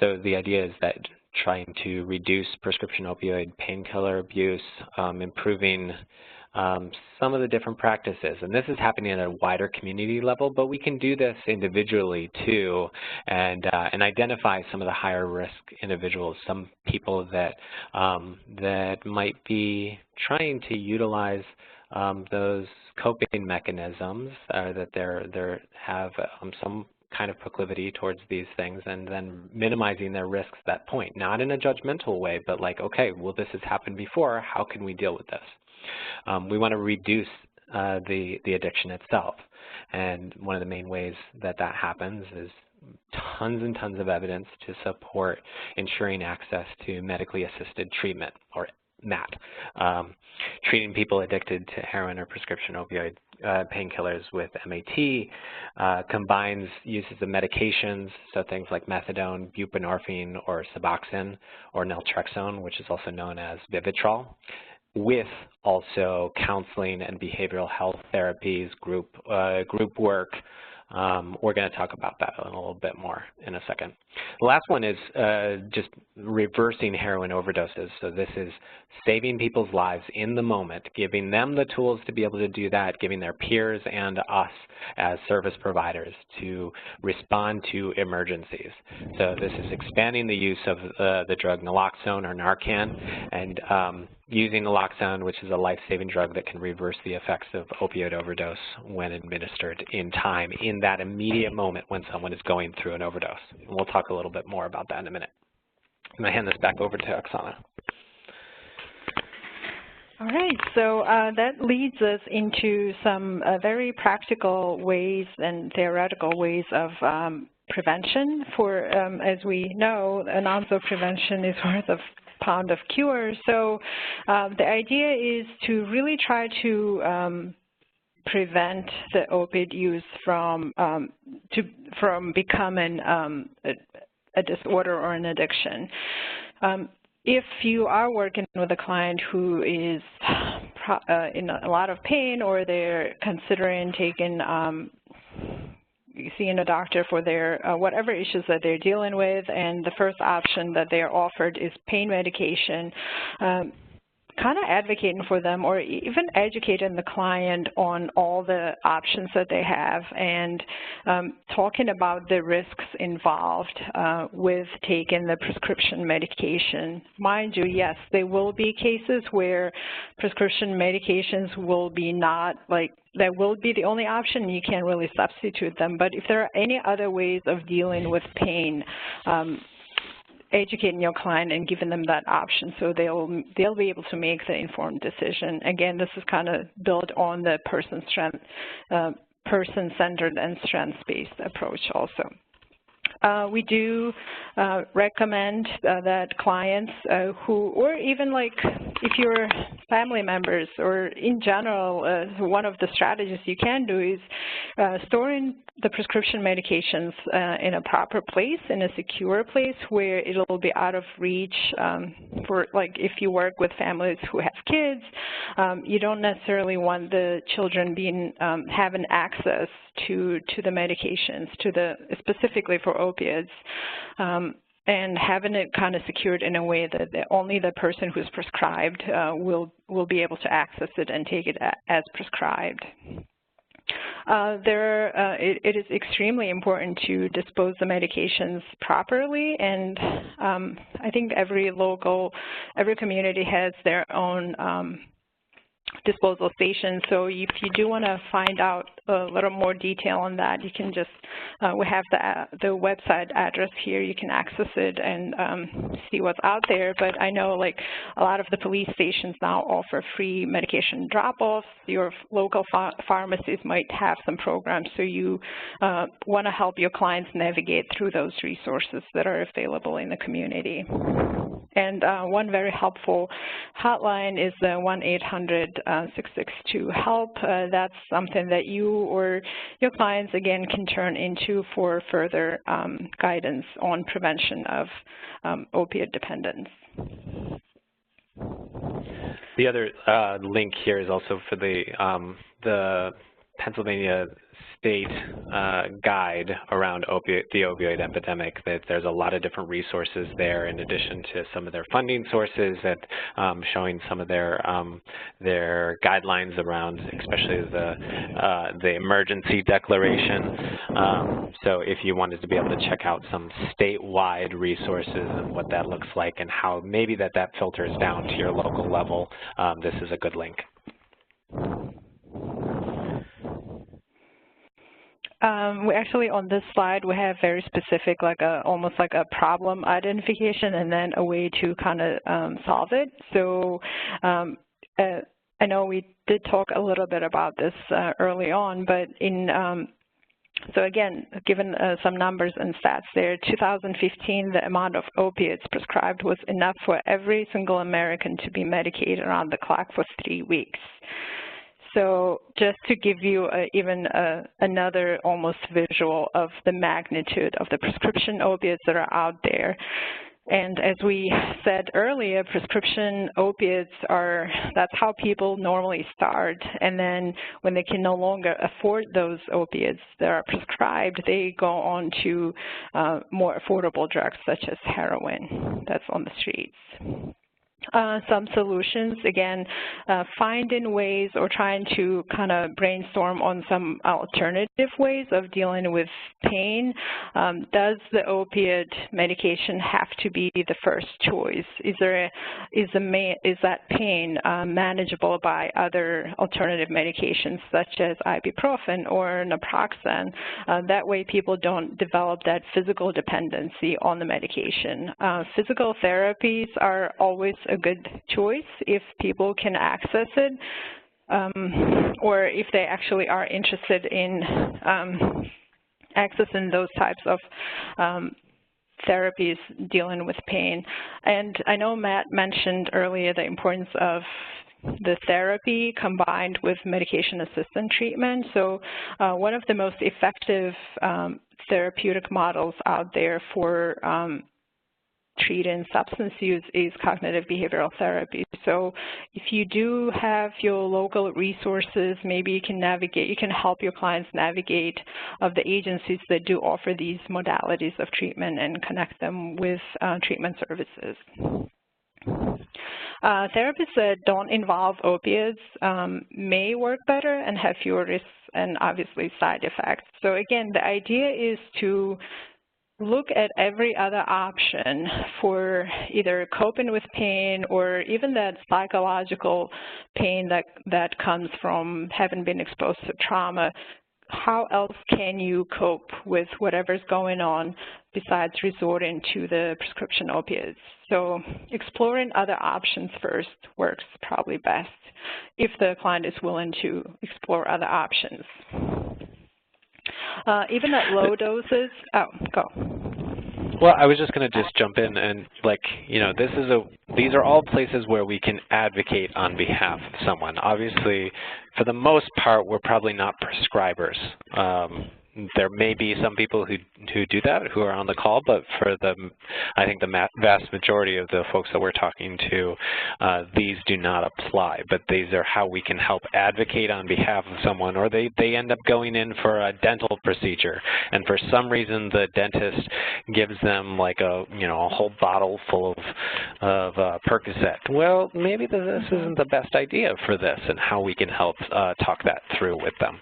So the idea is that trying to reduce prescription opioid painkiller abuse, improving some of the different practices. And this is happening at a wider community level, but we can do this individually too, and identify some of the higher risk individuals, some people that that might be trying to utilize those coping mechanisms, that they have some kind of proclivity towards these things, and then minimizing their risks at that point. Not in a judgmental way, but like, okay, well, this has happened before, how can we deal with this? We want to reduce the addiction itself. And one of the main ways that that happens is tons and tons of evidence to support ensuring access to medically assisted treatment, or MAT. Treating people addicted to heroin or prescription opioid painkillers with MAT combines uses of medications, so things like methadone, buprenorphine, or Suboxone, or naltrexone, which is also known as Vivitrol, with also counseling and behavioral health therapies, group work. We're going to talk about that a little bit more in a second. The last one is just reversing heroin overdoses. So this is saving people's lives in the moment, giving them the tools to be able to do that, giving their peers and us as service providers to respond to emergencies. So this is expanding the use of the drug naloxone or Narcan, and using naloxone, which is a life-saving drug that can reverse the effects of opioid overdose when administered in time, in that immediate moment when someone is going through an overdose. And we'll talk a little bit more about that in a minute. I'm going to hand this back over to Oksana. All right, so that leads us into some very practical ways and theoretical ways of prevention. For, as we know, an ounce of prevention is worth a pound of cure. So the idea is to really try to prevent the opioid use from becoming a disorder or an addiction. If you are working with a client who is in a lot of pain, or they're considering seeing a doctor for their whatever issues that they're dealing with, and the first option that they're offered is pain medication, kind of advocating for them, or even educating the client on all the options that they have, and talking about the risks involved with taking the prescription medication. Mind you, yes, there will be cases where prescription medications will be that will be the only option. You can't really substitute them. But if there are any other ways of dealing with pain, educating your client and giving them that option, so they'll be able to make the informed decision. Again, this is kind of built on the person-centered and strengths-based approach also. We do recommend that clients or even like if you're family members, or in general, one of the strategies you can do is storing the prescription medications in a proper place, in a secure place where it'll be out of reach for, like, if you work with families who have kids, you don't necessarily want the children having access to the medications, specifically for opioids. and having it kind of secured in a way that only the person who's prescribed will be able to access it and take it as prescribed. It is extremely important to dispose the medications properly, and I think every community has their own disposal station. So if you do want to find out a little more detail on that, you can just, we have the website address here. You can access it and see what's out there. But I know like a lot of the police stations now offer free medication drop-offs. Your local pharmacies might have some programs. So you want to help your clients navigate through those resources that are available in the community. And one very helpful hotline is the 1-800-662-HELP. That's something that you or your clients, again, can turn into for further guidance on prevention of opiate dependence. The other link here is also for the Pennsylvania State guide around the opioid epidemic. That there's a lot of different resources there, in addition to some of their funding sources, that showing some of their guidelines around, especially the emergency declaration. So if you wanted to be able to check out some statewide resources and what that looks like, and how maybe that filters down to your local level, this is a good link. We actually, on this slide, we have very specific, like almost like a problem identification and then a way to kind of solve it. So I know we did talk a little bit about this early on, but so again, given some numbers and stats there, 2015, the amount of opiates prescribed was enough for every single American to be medicated around the clock for 3 weeks. So just to give you another almost visual of the magnitude of the prescription opiates that are out there. And as we said earlier, prescription opiates that's how people normally start. And then when they can no longer afford those opiates that are prescribed, they go on to more affordable drugs such as heroin that's on the streets. Some solutions, again, finding ways or trying to kind of brainstorm on some alternative ways of dealing with pain. Does the opiate medication have to be the first choice? Is that pain manageable by other alternative medications such as ibuprofen or naproxen? That way people don't develop that physical dependency on the medication. Physical therapies are always a good choice if people can access it, or if they actually are interested in accessing those types of therapies dealing with pain. And I know Matt mentioned earlier the importance of the therapy combined with medication-assisted treatment. So one of the most effective therapeutic models out there for treating substance use is cognitive behavioral therapy. So if you do have your local resources, maybe you can help your clients navigate of the agencies that do offer these modalities of treatment and connect them with treatment services. Therapies that don't involve opiates may work better and have fewer risks and obviously side effects. So again, the idea is to look at every other option for either coping with pain or even that psychological pain that comes from having been exposed to trauma. How else can you cope with whatever's going on besides resorting to the prescription opiates? So exploring other options first works probably best if the client is willing to explore other options. Even at low doses, go. Well, I was just going to jump in and, like, you know, these are all places where we can advocate on behalf of someone. Obviously, for the most part, we're probably not prescribers. there may be some people who do that, who are on the call, but for I think the vast majority of the folks that we're talking to, these do not apply. But these are how we can help advocate on behalf of someone, or they end up going in for a dental procedure, and for some reason the dentist gives them like a whole bottle full of Percocet. Well, maybe this isn't the best idea for this, and how we can help talk that through with them.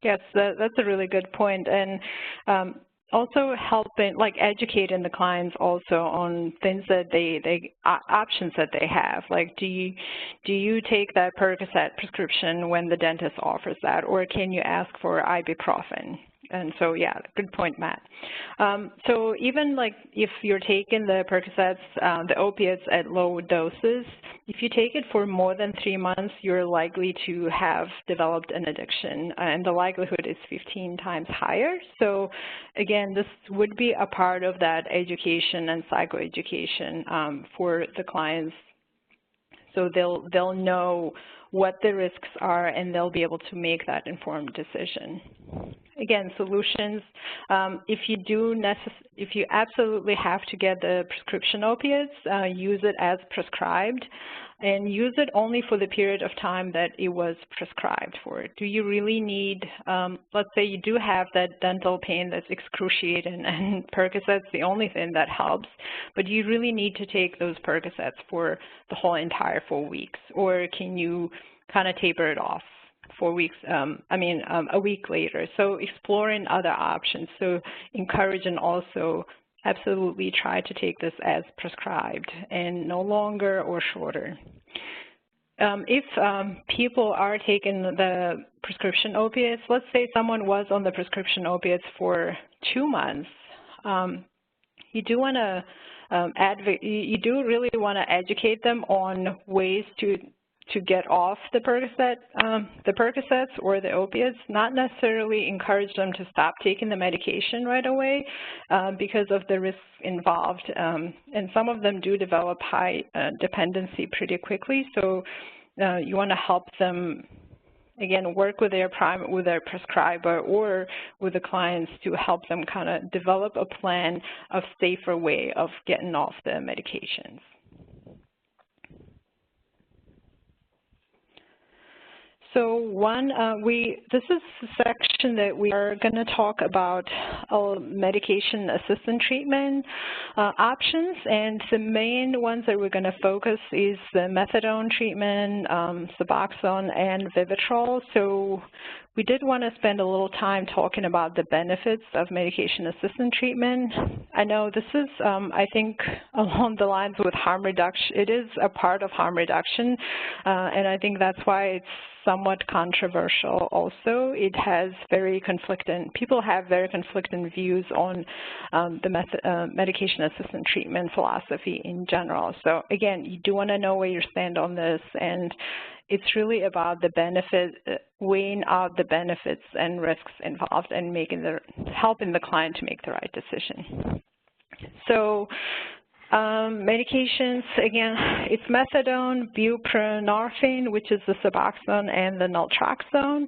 Yes, that's a really good point. And also helping, like educating the clients also on things that options that they have. Like, do you take that Percocet prescription when the dentist offers that, or can you ask for ibuprofen? And so, yeah, good point, Matt. So even like if you're taking the Percocets, the opiates at low doses, if you take it for more than 3 months, you're likely to have developed an addiction, and the likelihood is 15 times higher. So again, this would be a part of that education and psychoeducation for the clients, so they'll know what the risks are, and they'll be able to make that informed decision. Again, solutions, if you absolutely have to get the prescription opiates, use it as prescribed, and use it only for the period of time that it was prescribed for. Do you really need, let's say you do have that dental pain that's excruciating, and Percocet's the only thing that helps, but do you really need to take those Percocets for the whole entire 4 weeks, or can you kind of taper it off 4 weeks, a week later? So exploring other options, so encourage and also absolutely try to take this as prescribed and no longer or shorter. If people are taking the prescription opiates, let's say someone was on the prescription opiates for 2 months, you do want to you do really want to educate them on ways to get off the Percocets or the opiates, not necessarily encourage them to stop taking the medication right away because of the risks involved. And some of them do develop high dependency pretty quickly, so you want to help them, again, work with their prescriber or with the clients to help them kind of develop a plan of safer way of getting off the medications. So this is the section that we are going to talk about medication-assisted treatment options, and the main ones that we're going to focus is the methadone treatment, Suboxone, and Vivitrol. So we did want to spend a little time talking about the benefits of medication-assisted treatment. I know this is, I think, along the lines with harm reduction. It is a part of harm reduction, and I think that's why it's somewhat controversial also. It has people have very conflicting views on the medication-assisted treatment philosophy in general. So again, you do want to know where you stand on this, and it's really about the weighing out the benefits and risks involved and helping the client to make the right decision. So medications, again, it's methadone, buprenorphine, which is the Suboxone, and the naltrexone.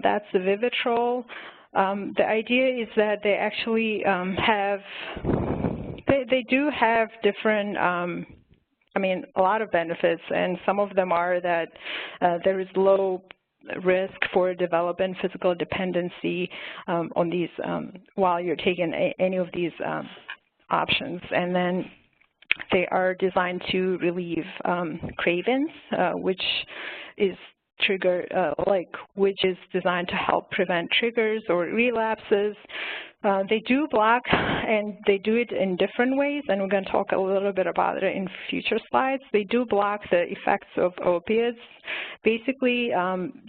That's the Vivitrol. The idea is that they actually they do have different, a lot of benefits, and some of them are that there is low risk for developing physical dependency on these while you're taking any of these options. And then they are designed to relieve cravings, which is which is designed to help prevent triggers or relapses. They do block, and they do it in different ways, and we're going to talk a little bit about it in future slides. They do block the effects of opiates. Basically,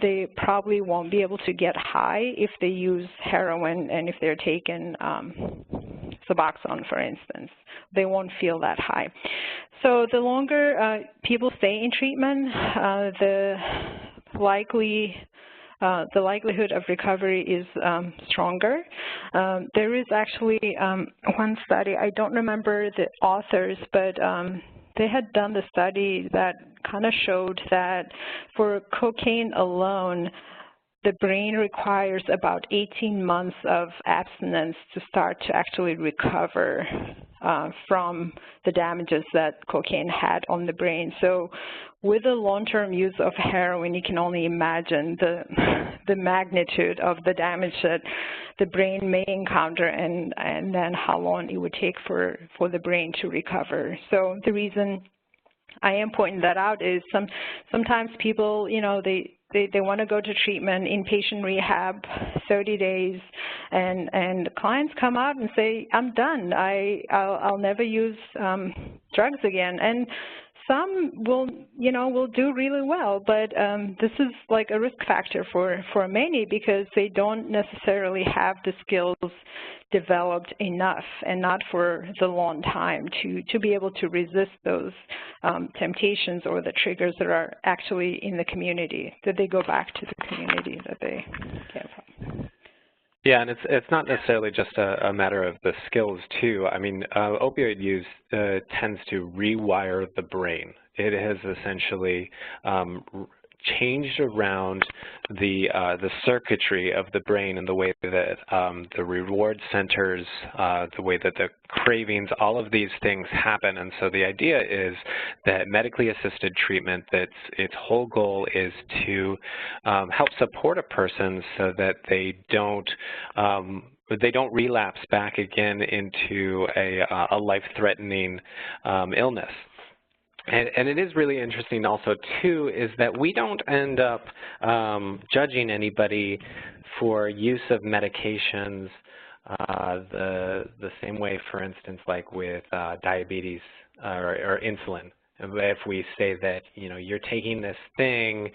they probably won't be able to get high if they use heroin, and if they're taking Suboxone, for instance. They won't feel that high. So the longer people stay in treatment, the likelihood of recovery is stronger. There is actually one study, I don't remember the authors, but they had done the study that kind of showed that for cocaine alone, the brain requires about 18 months of abstinence to start to actually recover from the damages that cocaine had on the brain. So with the long-term use of heroin, you can only imagine the magnitude of the damage that the brain may encounter and then how long it would take for the brain to recover. So the reason I am pointing that out is sometimes people, you know, they want to go to treatment, inpatient rehab, 30 days, and clients come out and say, I'm done. I'll never use drugs again. And some will do really well, but this is like a risk factor for many because they don't necessarily have the skills developed enough and not for the long time to be able to resist those temptations or the triggers that are actually in the community, that they go back to the community that they came from. Yeah, and it's not necessarily just a matter of the skills too. I mean, opioid use tends to rewire the brain. It has essentially changed around the circuitry of the brain and the way that the reward centers, the way that the cravings, all of these things happen. And so the idea is that medically assisted treatment, its whole goal is to help support a person so that they don't relapse back again into a life-threatening illness. And it is really interesting also, too, is that we don't end up judging anybody for use of medications the same way, for instance, like with diabetes or insulin. If we say that, you know, you're taking this thing,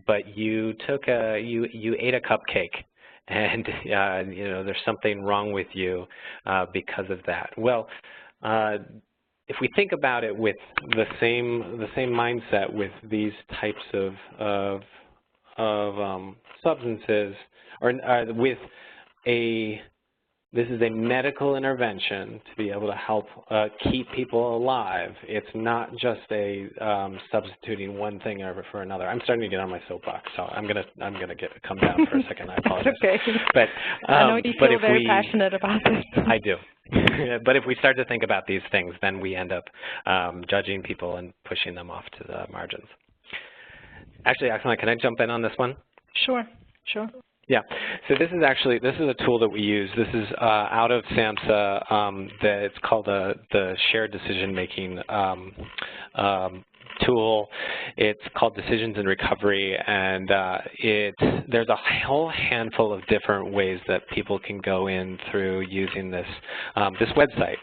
but you ate a cupcake, and you know, there's something wrong with you because of that. Well, if we think about it with the same mindset with these types of substances, or with this is a medical intervention to be able to help keep people alive. It's not just a substituting one thing over for another. I'm starting to get on my soapbox, so I'm gonna come down for a second. I apologize. Okay. But I know you feel very passionate about this. I do. But if we start to think about these things, then we end up judging people and pushing them off to the margins. Actually, Oksana, can I jump in on this one? Sure. Yeah, so this is a tool that we use. This is out of SAMHSA. It's called the Shared Decision Making tool. It's called Decisions in Recovery, and there's a whole handful of different ways that people can go in through using this website.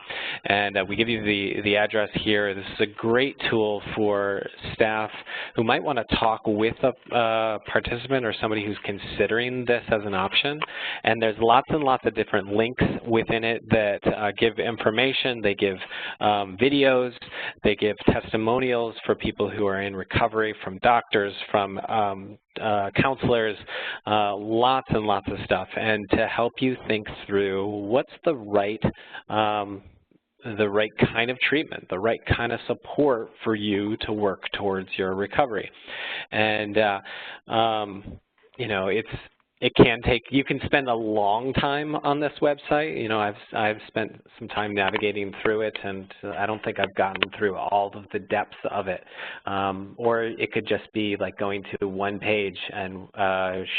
And we give you the address here. This is a great tool for staff who might want to talk with a participant or somebody who's considering this as an option. And there's lots and lots of different links within it that give information. They give videos. They give testimonials for people who are in recovery, from doctors, from counselors, lots and lots of stuff, and to help you think through what's the right kind of treatment, the right kind of support for you to work towards your recovery. And you know, it can take, you can spend a long time on this website. You know, I've spent some time navigating through it, and I don't think I've gotten through all of the depths of it. Or it could just be like going to one page and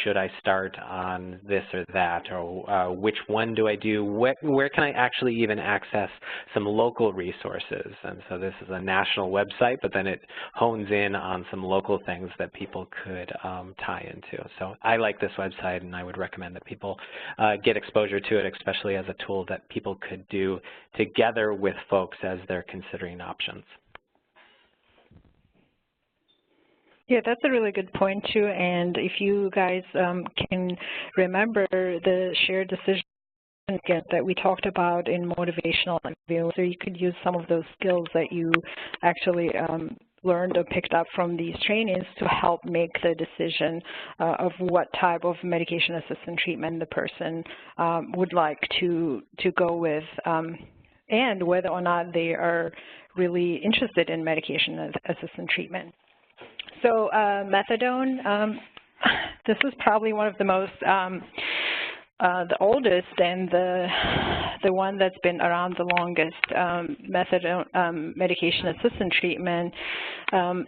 should I start on this or that, or which one do I do? Where can I actually even access some local resources? And so this is a national website, but then it hones in on some local things that people could tie into. So I like this website, and I would recommend that people get exposure to it, especially as a tool that people could do together with folks as they're considering options. Yeah, that's a really good point too. And if you guys can remember the shared decision that we talked about in motivational interview, so you could use some of those skills that you actually learned or picked up from these trainings to help make the decision of what type of medication-assisted treatment the person would like to go with, and whether or not they are really interested in medication-assisted treatment. So methadone this is probably one of the most the oldest and the one that's been around the longest, methadone medication-assisted treatment.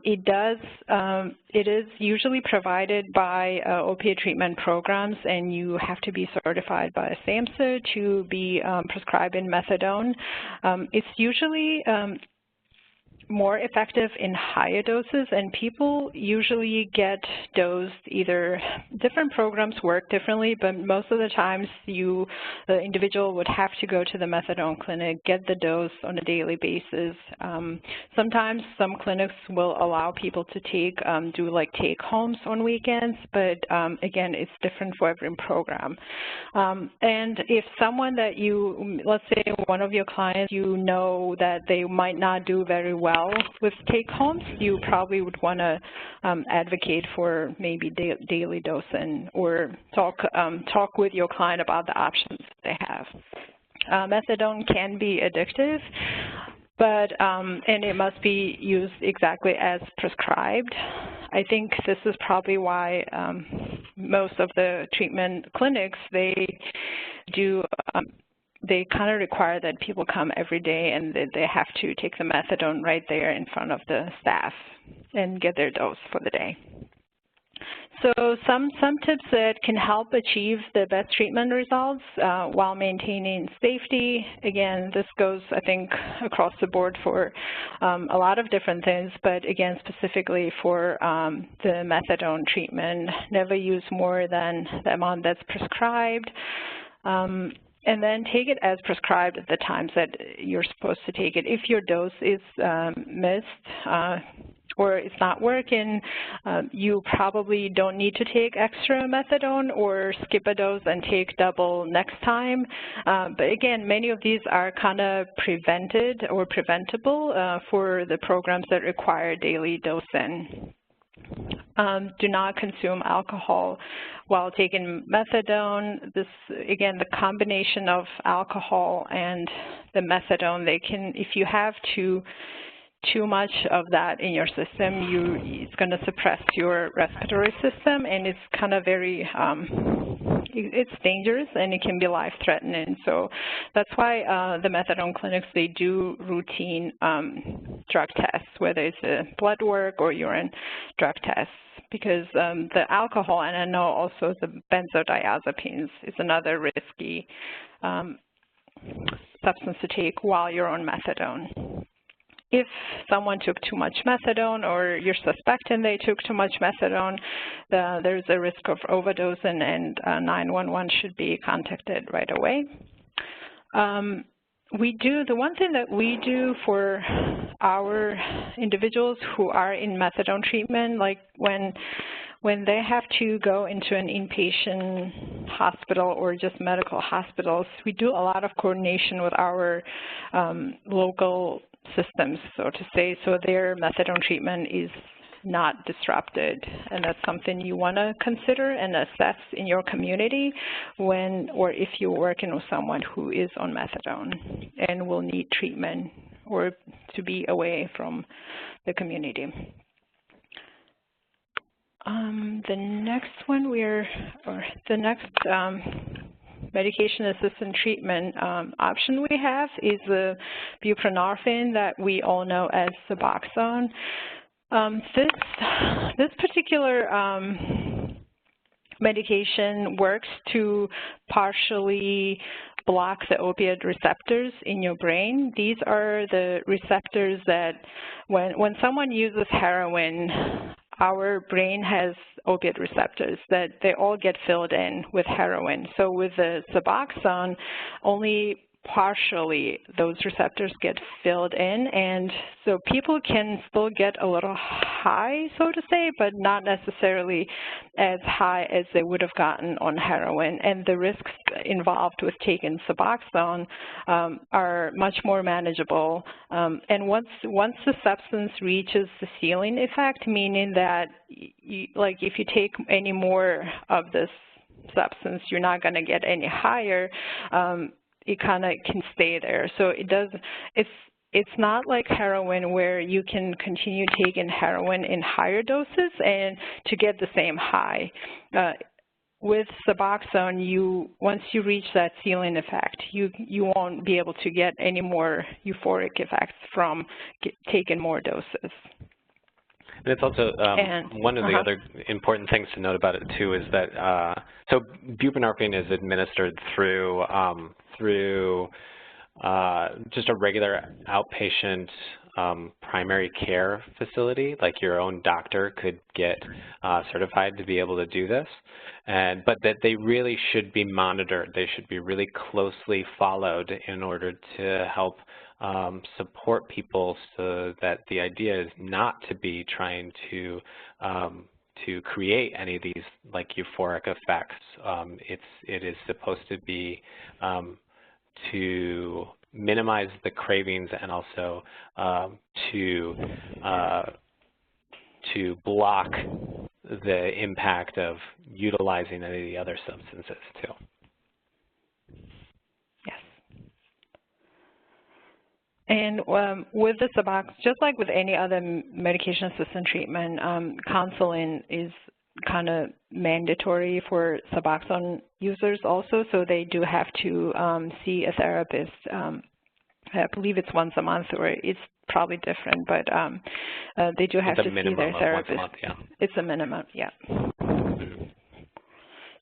It is usually provided by opiate treatment programs, and you have to be certified by SAMHSA to be prescribing methadone. It's usually more effective in higher doses, and people usually get dosed either different programs work differently, but most of the times the individual would have to go to the methadone clinic, get the dose on a daily basis. Sometimes some clinics will allow people to do like take homes on weekends, but again, it's different for every program. And if someone that let's say one of your clients, you know that they might not do very well with take-homes, you probably would want to advocate for maybe daily dosing, or talk with your client about the options they have. Methadone can be addictive, but and it must be used exactly as prescribed. I think this is probably why most of the treatment clinics, they kind of require that people come every day, and they have to take the methadone right there in front of the staff and get their dose for the day. So some tips that can help achieve the best treatment results while maintaining safety. Again, this goes, I think, across the board for a lot of different things, but again, specifically for the methadone treatment, never use more than the amount that's prescribed. And then take it as prescribed at the times that you're supposed to take it. If your dose is missed or it's not working, you probably don't need to take extra methadone or skip a dose and take double next time. But again, many of these are kind of prevented or preventable for the programs that require daily dosing. Do not consume alcohol while taking methadone. This, again, the combination of alcohol and the methadone, if you have too much of that in your system, it's going to suppress your respiratory system, and it's kind of very, it's dangerous, and it can be life-threatening. So that's why the methadone clinics, they do routine drug tests, whether it's a blood work or urine drug tests, because the alcohol, and I know also the benzodiazepines is another risky substance to take while you're on methadone. If someone took too much methadone, or you're suspecting they took too much methadone, there's a risk of overdosing, and 911 should be contacted right away. The one thing that we do for our individuals who are in methadone treatment, like when they have to go into an inpatient hospital or just medical hospitals, we do a lot of coordination with our local systems, so to say, so their methadone treatment is not disrupted. And that's something you want to consider and assess in your community or if you're working with someone who is on methadone and will need treatment or to be away from the community. The next medication-assisted treatment option we have is the buprenorphine that we all know as Suboxone. This particular medication works to partially block the opioid receptors in your brain. These are the receptors that when someone uses heroin, our brain has opiate receptors that they all get filled in with heroin. So with the Suboxone, only partially those receptors get filled in, and so people can still get a little high, so to say, but not necessarily as high as they would have gotten on heroin. And the risks involved with taking Suboxone are much more manageable. And once the substance reaches the ceiling effect, meaning that like if you take any more of this substance, you're not going to get any higher. It kind of can stay there. So it's it's not like heroin where you can continue taking heroin in higher doses and to get the same high. With Suboxone, once you reach that ceiling effect, you won't be able to get any more euphoric effects from taking more doses. And it's also one of the other important things to note about it too is that so buprenorphine is administered through just a regular outpatient primary care facility, like your own doctor could get certified to be able to do this, but that they really should be monitored. They should be really closely followed in order to help support people, so that the idea is not to be trying to create any of these like euphoric effects. It is supposed to be to minimize the cravings and also to block the impact of utilizing any of the other substances too. Yes. And with the Suboxone, just like with any other medication-assisted treatment, counseling is kind of mandatory for Suboxone users also, so they do have to see a therapist. I believe it's once a month, or it's probably different, but they do have to see their therapist. Once a month, yeah. It's a minimum, yeah.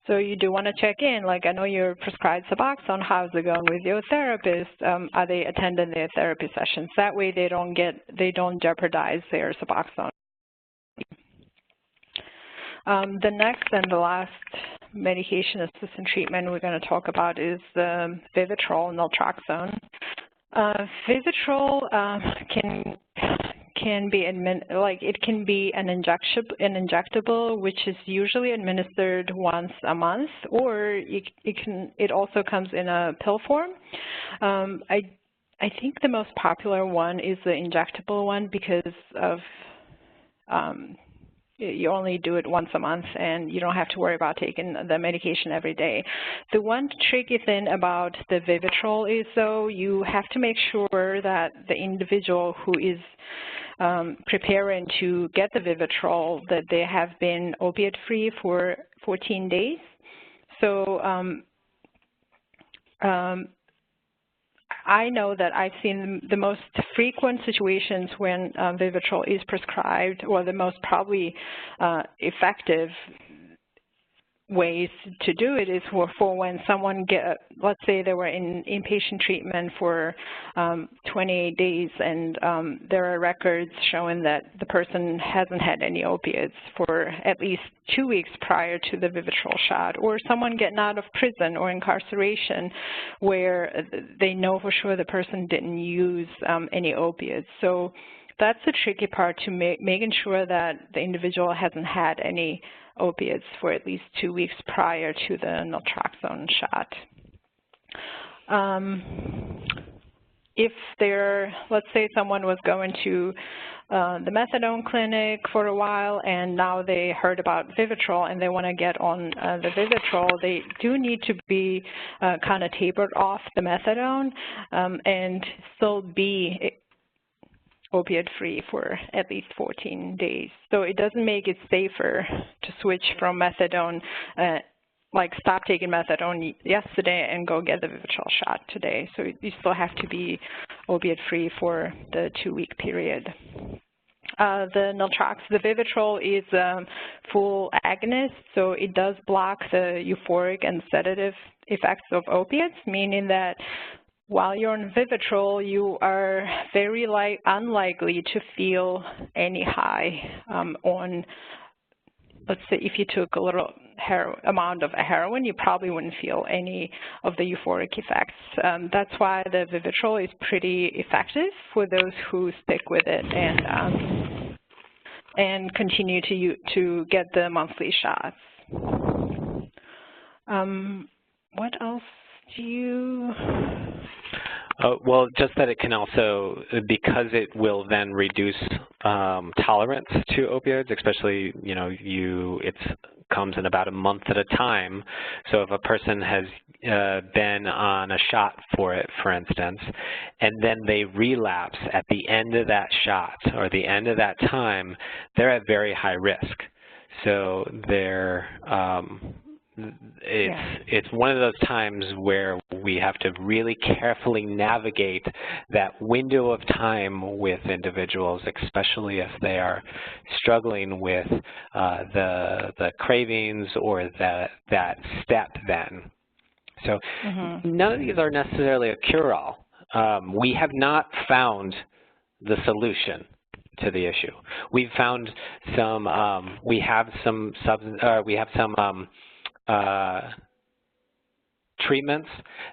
So you do want to check in, like I know you're prescribed Suboxone, how's it going with your therapist? Are they attending their therapy sessions? That way they don't jeopardize their Suboxone. The next and the last medication-assisted treatment we're going to talk about is the Vivitrol naltrexone. Vivitrol can be it can be an injectable, which is usually administered once a month, or it also comes in a pill form. I think the most popular one is the injectable one because of you only do it once a month and you don't have to worry about taking the medication every day. The one tricky thing about the Vivitrol is, though, you have to make sure that the individual who is preparing to get the Vivitrol, that they have been opiate-free for 14 days. So I know that I've seen the most frequent situations when Vivitrol is prescribed, or the most probably effective ways to do it is for when someone let's say they were in inpatient treatment for 28 days and there are records showing that the person hasn't had any opiates for at least 2 weeks prior to the Vivitrol shot, or someone getting out of prison or incarceration where they know for sure the person didn't use any opiates. So that's the tricky part, to making sure that the individual hasn't had any opiates for at least 2 weeks prior to the naltrexone shot. If let's say someone was going to the methadone clinic for a while and now they heard about Vivitrol and they want to get on the Vivitrol, they do need to be kind of tapered off the methadone and still be opiate-free for at least 14 days. So it doesn't make it safer to switch from methadone, like stop taking methadone yesterday and go get the Vivitrol shot today. So you still have to be opiate-free for the 2-week period. The Vivitrol is a full agonist, so it does block the euphoric and sedative effects of opiates, meaning that while you're on Vivitrol, you are very unlikely to feel any high on, let's say, if you took a little amount of heroin, you probably wouldn't feel any of the euphoric effects. That's why the Vivitrol is pretty effective for those who stick with it and continue to get the monthly shots. What else do you? Well, just that it can also, because it will then reduce tolerance to opioids, especially, it's comes in about a month at a time. So if a person has been on a shot for it, for instance, and then they relapse at the end of that shot or the end of that time, they're at very high risk. So they're it's one of those times where we have to really carefully navigate that window of time with individuals, especially if they are struggling with the cravings or that step then. So none of these are necessarily a cure-all. We have not found the solution to the issue. We've found some. We have some treatments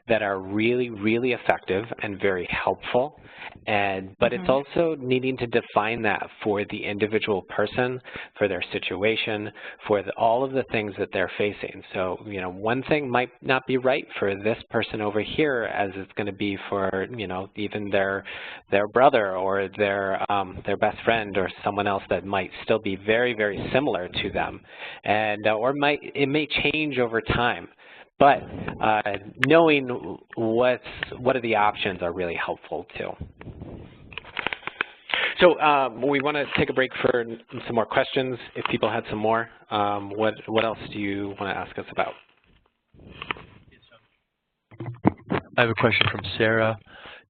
that are really, really effective and very helpful, but it's also needing to define that for the individual person, for their situation, for all of the things that they're facing. So, you know, one thing might not be right for this person over here as it's going to be for, you know, even their brother or their best friend or someone else that might still be very, very similar to them, and or it may change over time. But knowing what are the options are really helpful too. So we want to take a break for some more questions. If people had some more, what else do you want to ask us about? I have a question from Sarah.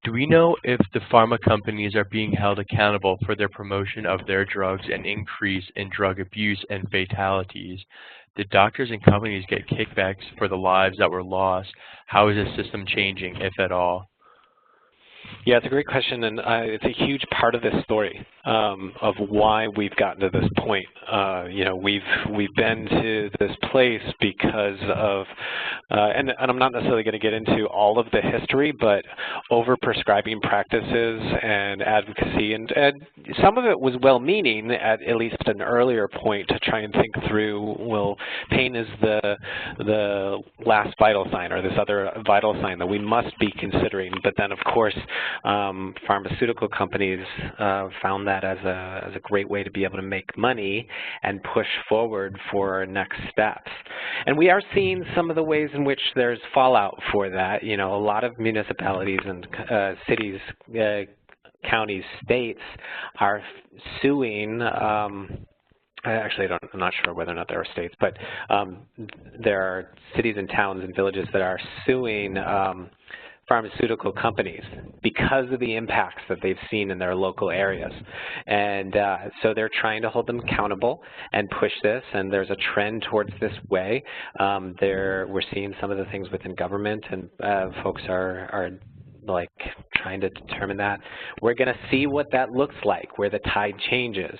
Do we know if the pharma companies are being held accountable for their promotion of their drugs and increase in drug abuse and fatalities? Did doctors and companies get kickbacks for the lives that were lost? How is the system changing, if at all? Yeah, it's a great question, and it's a huge part of this story of why we've gotten to this point. You know, we've been to this place because of, and I'm not necessarily going to get into all of the history, but over-prescribing practices and advocacy, and some of it was well-meaning at least an earlier point to try and think through, well, pain is the last vital sign or this other vital sign that we must be considering, but then, of course, pharmaceutical companies found that as a great way to be able to make money and push forward for next steps. And we are seeing some of the ways in which there's fallout for that. You know, a lot of municipalities and cities, counties, states are suing. Actually, I'm not sure whether or not there are states, but there are cities and towns and villages that are suing pharmaceutical companies because of the impacts that they've seen in their local areas. And so they're trying to hold them accountable and push this, and there's a trend towards this way. We're seeing some of the things within government, and folks are like trying to determine that. We're going to see what that looks like, where the tide changes.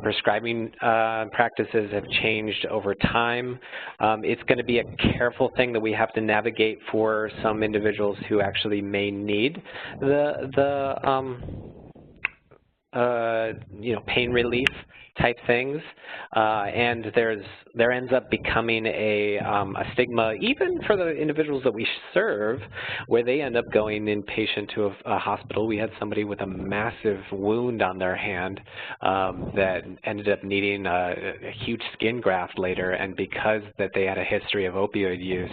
Prescribing practices have changed over time. It's going to be a careful thing that we have to navigate for some individuals who actually may need the you know, pain relief type things, and there ends up becoming a stigma even for the individuals that we serve, where they end up going inpatient to a hospital. We had somebody with a massive wound on their hand that ended up needing a huge skin graft later, and because that they had a history of opioid use,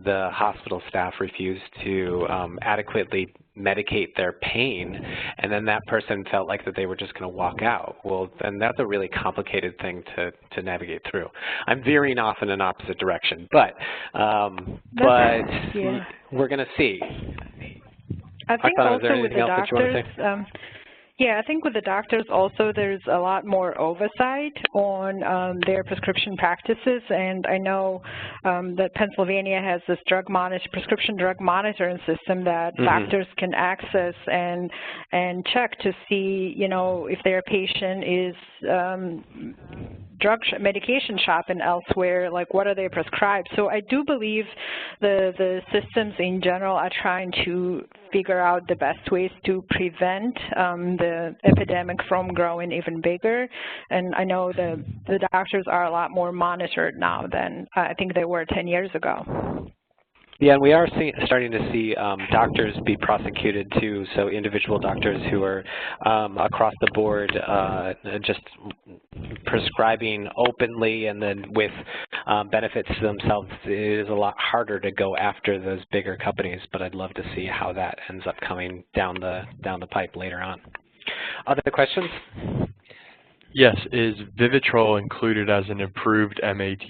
the hospital staff refused to adequately medicate their pain, and then that person felt like that they were just going to walk out. Well, then that's a really complicated thing to navigate through. I'm veering off in an opposite direction, but Yeah. We're going to see. I think Oksana, also with the doctors, yeah, I think with the doctors also there's a lot more oversight on their prescription practices, and I know that Pennsylvania has this prescription drug monitoring system that doctors can access and check to see, you know, if their patient is medication shopping elsewhere, like what are they prescribed. So I do believe the systems in general are trying to figure out the best ways to prevent the epidemic from growing even bigger. And I know the doctors are a lot more monitored now than I think they were 10 years ago. Yeah, and we are starting to see doctors be prosecuted too, so individual doctors who are across the board just prescribing openly and then with benefits to themselves. It is a lot harder to go after those bigger companies, but I'd love to see how that ends up coming down the pipe later on. Other questions? Yes, is Vivitrol included as an approved MAT?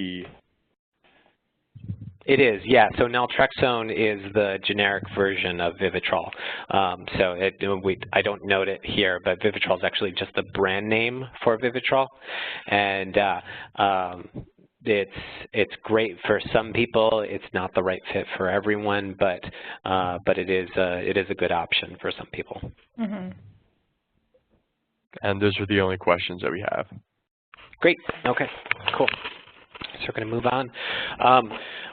It is, yeah. So naltrexone is the generic version of Vivitrol. I don't note it here, but Vivitrol is actually just the brand name for Vivitrol, and it's great for some people. It's not the right fit for everyone, but it is a good option for some people. Mm-hmm. And those are the only questions that we have. Great. Okay. Cool. So we're going to move on.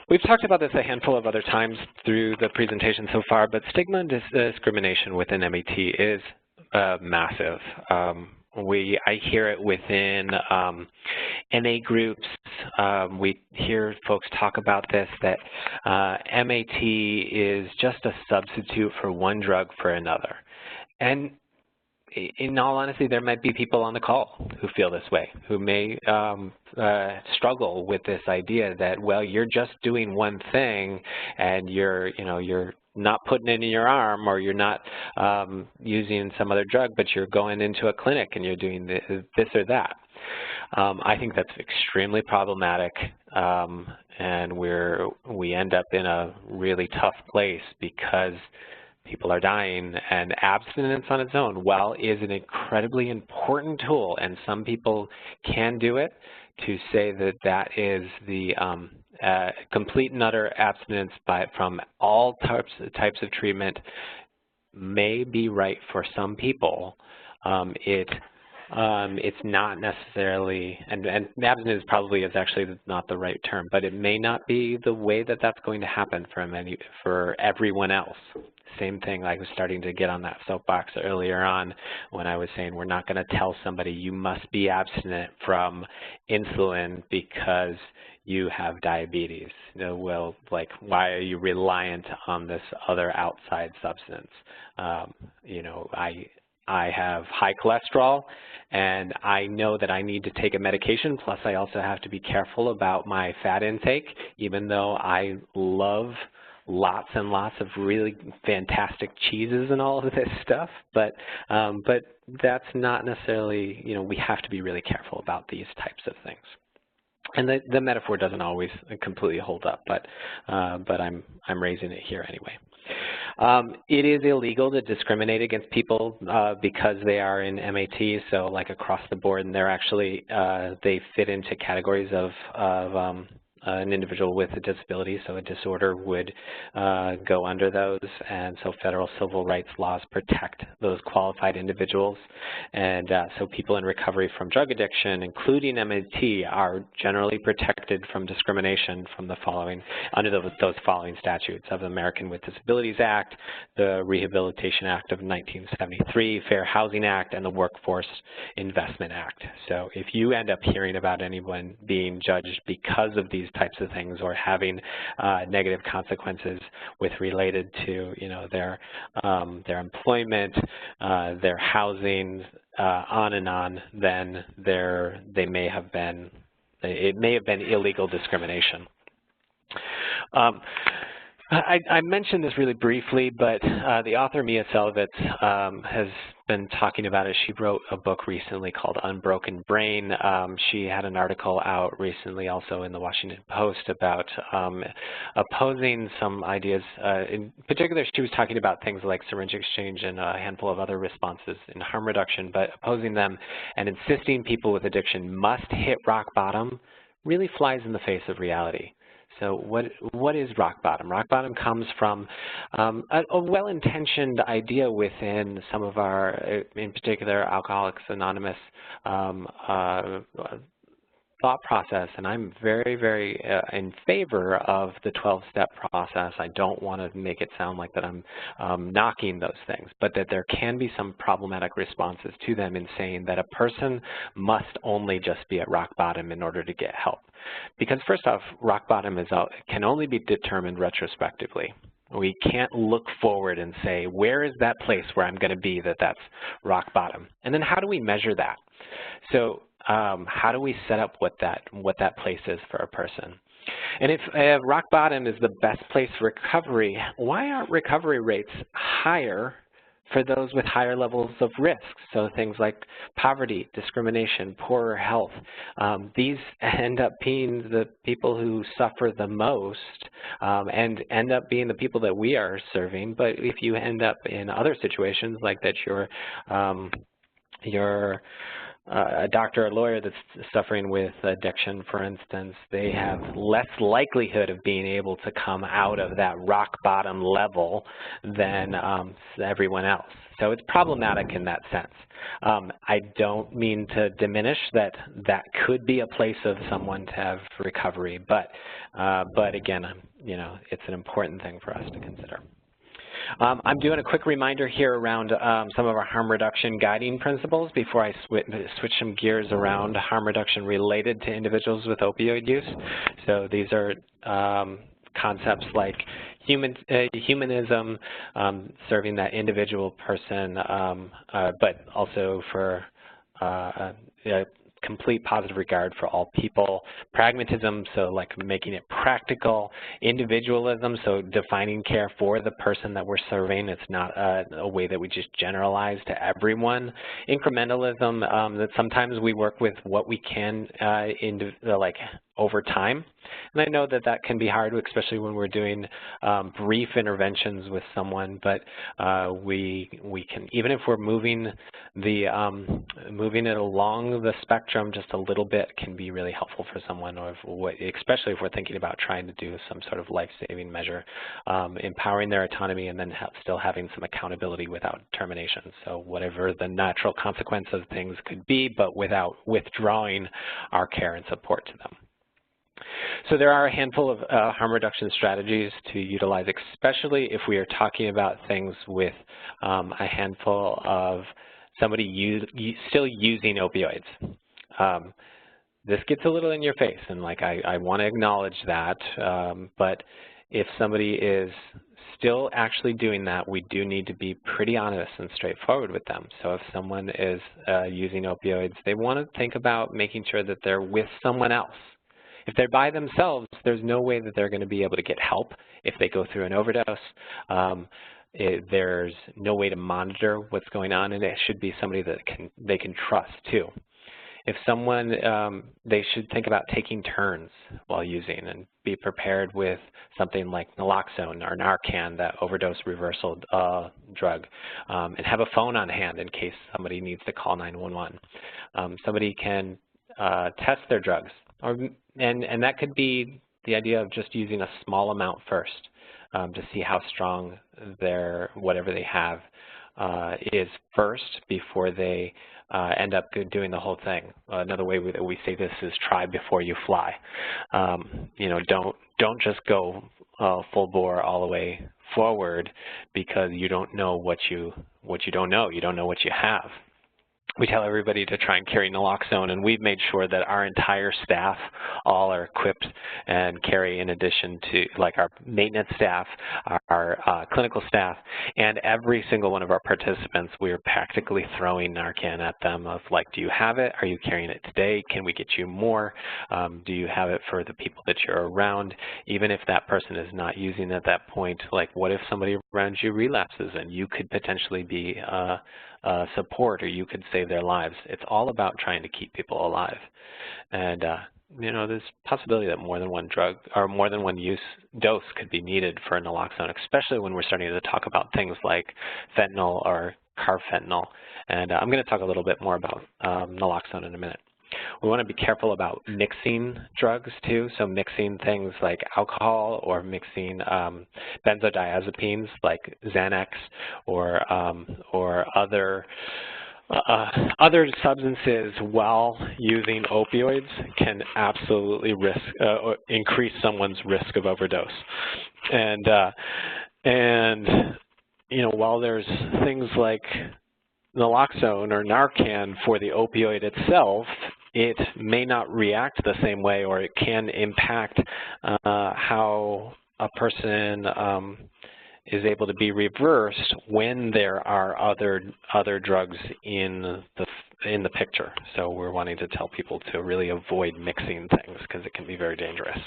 We've talked about this a handful of other times through the presentation so far, but stigma and discrimination within MAT is massive. I hear it within NA groups. We hear folks talk about this, that MAT is just a substitute for one drug for another. And in all honesty, there might be people on the call who feel this way, who may struggle with this idea that, well, you're just doing one thing and you're not putting it in your arm, or you're not using some other drug, but you're going into a clinic and you're doing this or that. I think that's extremely problematic, and we end up in a really tough place because people are dying, and abstinence on its own, while is an incredibly important tool, and some people can do it, to say that that is the complete and utter abstinence from all types of treatment may be right for some people. It's not necessarily, and abstinence probably is actually not the right term, but it may not be the way that that's going to happen for everyone else. Same thing, I was starting to get on that soapbox earlier on when I was saying we're not going to tell somebody you must be abstinent from insulin because you have diabetes. Well, like, why are you reliant on this other outside substance? I have high cholesterol, and I know that I need to take a medication, plus I also have to be careful about my fat intake, even though I love lots and lots of really fantastic cheeses and all of this stuff, but that's not necessarily, we have to be really careful about these types of things. And the metaphor doesn't always completely hold up, but I'm raising it here anyway. It is illegal to discriminate against people because they are in MAT, so like across the board, and they're actually, they fit into categories of an individual with a disability, so a disorder would go under those, and so federal civil rights laws protect those qualified individuals. And so people in recovery from drug addiction, including MAT, are generally protected from discrimination from the following, under those following statutes: of the American with Disabilities Act, the Rehabilitation Act of 1973, Fair Housing Act, and the Workforce Investment Act. So if you end up hearing about anyone being judged because of these types of things, or having negative consequences related to their employment, their housing, on and on, then it may have been illegal discrimination. I mentioned this really briefly, but the author Mia Selovitz has been talking about it. She wrote a book recently called Unbroken Brain. She had an article out recently also in the Washington Post about opposing some ideas. In particular, she was talking about things like syringe exchange and a handful of other responses in harm reduction, but opposing them and insisting people with addiction must hit rock bottom really flies in the face of reality. So what is rock bottom? Rock bottom comes from a well-intentioned idea within some of our, in particular, Alcoholics Anonymous thought process, and I'm very, very in favor of the 12-step process. I don't want to make it sound like that I'm knocking those things, but that there can be some problematic responses to them in saying that a person must only just be at rock bottom in order to get help. Because first off, rock bottom can only be determined retrospectively. We can't look forward and say, where is that place where I'm going to be that's rock bottom? And then how do we measure that? So how do we set up what that place is for a person? And if rock bottom is the best place for recovery, why aren't recovery rates higher for those with higher levels of risk? So things like poverty, discrimination, poorer health. These end up being the people who suffer the most and end up being the people that we are serving. But if you end up in other situations like that you're a doctor or lawyer that's suffering with addiction, for instance, they have less likelihood of being able to come out of that rock bottom level than everyone else. So it's problematic in that sense. I don't mean to diminish that could be a place of someone to have recovery, but again, it's an important thing for us to consider. I'm doing a quick reminder here around some of our harm reduction guiding principles before I switch some gears around harm reduction related to individuals with opioid use. So these are concepts like humanism, serving that individual person, but also for complete positive regard for all people. Pragmatism, so like making it practical. Individualism, so defining care for the person that we're serving. It's not a way that we just generalize to everyone. Incrementalism, that sometimes we work with what we can over time. And I know that can be hard, especially when we're doing brief interventions with someone, but we can, even if we're moving it along the spectrum just a little bit, can be really helpful for someone, or especially if we're thinking about trying to do some sort of life-saving measure, empowering their autonomy and then still having some accountability without termination. So whatever the natural consequence of things could be, but without withdrawing our care and support to them. So there are a handful of harm reduction strategies to utilize, especially if we are talking about things with a handful of somebody still using opioids. This gets a little in your face, and I want to acknowledge that, but if somebody is still actually doing that, we do need to be pretty honest and straightforward with them. So if someone is using opioids, they want to think about making sure that they're with someone else. If they're by themselves, there's no way that they're going to be able to get help if they go through an overdose. There's no way to monitor what's going on, and it should be somebody that they can trust too. If someone, they should think about taking turns while using and be prepared with something like naloxone or Narcan, that overdose reversal drug, and have a phone on hand in case somebody needs to call 911. Somebody can test their drugs. And that could be the idea of just using a small amount first to see how strong whatever they have is first before they end up doing the whole thing. Another way that we say this is try before you fly. Don't just go full bore all the way forward because you don't know what you don't know. You don't know what you have. We tell everybody to try and carry naloxone, and we've made sure that our entire staff all are equipped and carry, in addition to our maintenance staff, our clinical staff, and every single one of our participants, we are practically throwing Narcan at them of do you have it? Are you carrying it today? Can we get you more? Do you have it for the people that you're around? Even if that person is not using it at that point, what if somebody around you relapses and you could potentially be support, or you could save their lives? It's all about trying to keep people alive. And there's a possibility that more than one drug or more than one dose could be needed for naloxone, especially when we're starting to talk about things like fentanyl or carfentanil. And I'm going to talk a little bit more about naloxone in a minute. We want to be careful about mixing drugs too, so mixing things like alcohol or mixing benzodiazepines like Xanax or other Other substances while using opioids can absolutely increase someone's risk of overdose. And you know, while there's things like naloxone or Narcan for the opioid itself, it may not react the same way, or it can impact how a person is able to be reversed when there are other drugs in the picture. So we're wanting to tell people to really avoid mixing things because it can be very dangerous.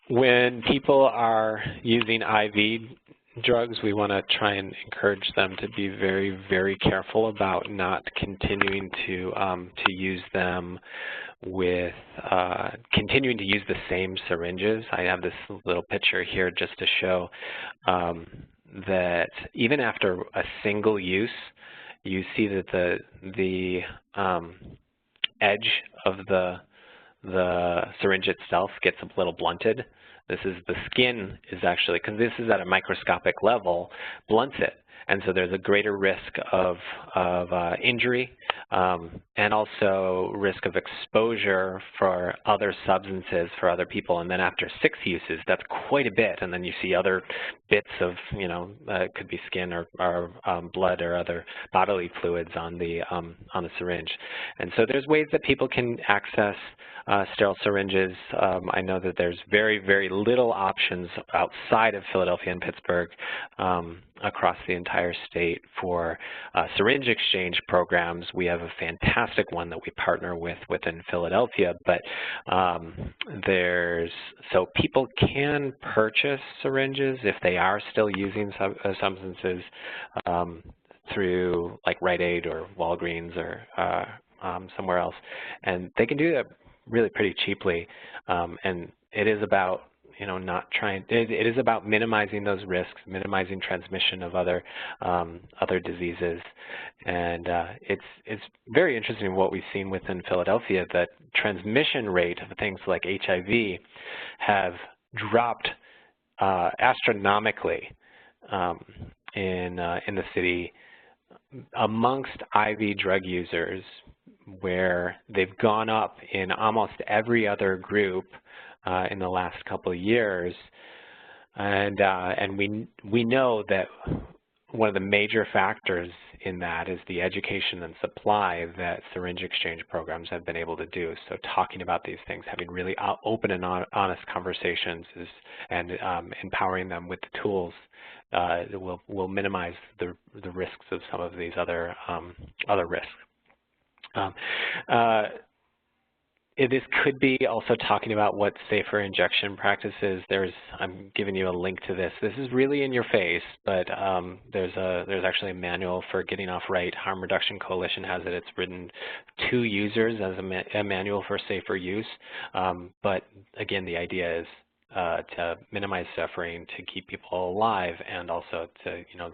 When people are using IV drugs, we want to try and encourage them to be very, very careful about not continuing to use them with continuing to use the same syringes. I have this little picture here just to show that even after a single use, you see that the edge of the syringe itself gets a little blunted. This is the skin is actually, because this is at a microscopic level, blunts it. And so there's a greater risk of injury and also risk of exposure for other substances for other people. And then after 6 uses, that's quite a bit. And then you see other bits of, you know, it could be skin or blood or other bodily fluids on the syringe. And so there's ways that people can access sterile syringes. I know that there's very, very little options outside of Philadelphia and Pittsburgh across the entire state for syringe exchange programs. We have a fantastic one that we partner with within Philadelphia, but so people can purchase syringes if they are still using substances through like Rite Aid or Walgreens or somewhere else, and they can do that really pretty cheaply, and it is about, you know, not trying. It is about minimizing those risks, minimizing transmission of other diseases, and it's very interesting what we've seen within Philadelphia. That transmission rate of things like HIV have dropped astronomically in the city amongst IV drug users, where they've gone up in almost every other group in the last couple of years, and we know that one of the major factors in that is the education and supply that syringe exchange programs have been able to do. So talking about these things, having really open and honest conversations and empowering them with the tools will minimize the risks of some of these other risks. This could be also talking about what safer injection practices. I'm giving you a link to this. This is really in your face, but there's actually a manual for getting off right. Harm Reduction Coalition has it. It's written to users as a manual for safer use. But again, the idea is to minimize suffering, to keep people alive, and also to, you know,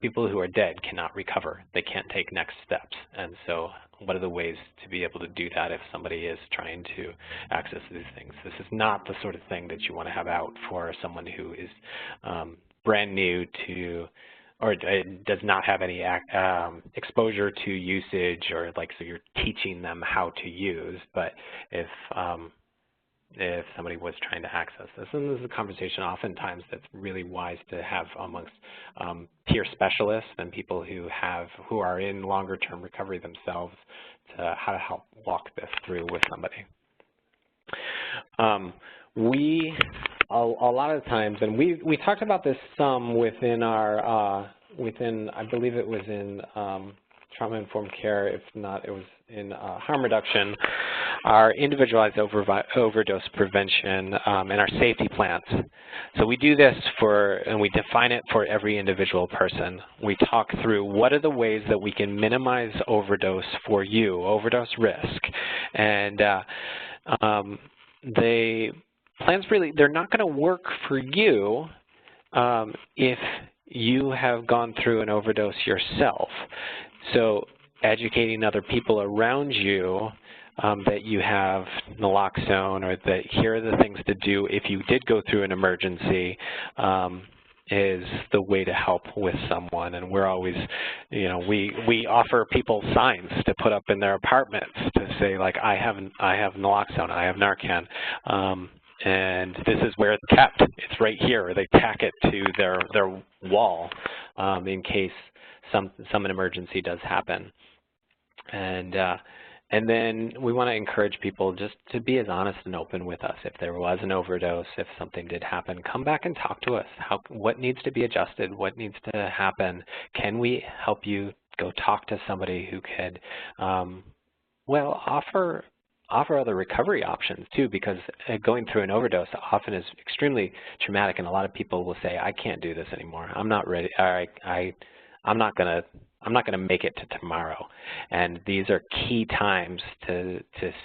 people who are dead cannot recover. They can't take next steps. And so what are the ways to be able to do that if somebody is trying to access these things? This is not the sort of thing that you want to have out for someone who is brand new to, or does not have any exposure to usage, or like, so you're teaching them how to use. But if somebody was trying to access this. And this is a conversation oftentimes that's really wise to have amongst peer specialists and people who are in longer term recovery themselves, to how to help walk this through with somebody. A lot of times, and we talked about this some within our, I believe it was in trauma-informed care, if not, it was in harm reduction, our individualized overdose prevention, and our safety plans. So we do this and we define it for every individual person. We talk through what are the ways that we can minimize overdose for you, overdose risk. And plans really, they're not going to work for you if you have gone through an overdose yourself. So educating other people around you that you have naloxone, or that here are the things to do if you did go through an emergency, is the way to help with someone. And we're always, you know, we offer people signs to put up in their apartments to say, like, I have naloxone, I have Narcan, and this is where it's kept. It's right here. Or they tack it to their wall in case some emergency does happen. And then we want to encourage people just to be as honest and open with us. If there was an overdose, if something did happen, come back and talk to us. What needs to be adjusted? What needs to happen? Can we help you go talk to somebody who could, well, offer other recovery options too, because going through an overdose often is extremely traumatic, and a lot of people will say, I can't do this anymore. I'm not ready. I'm not gonna make it to tomorrow. And these are key times to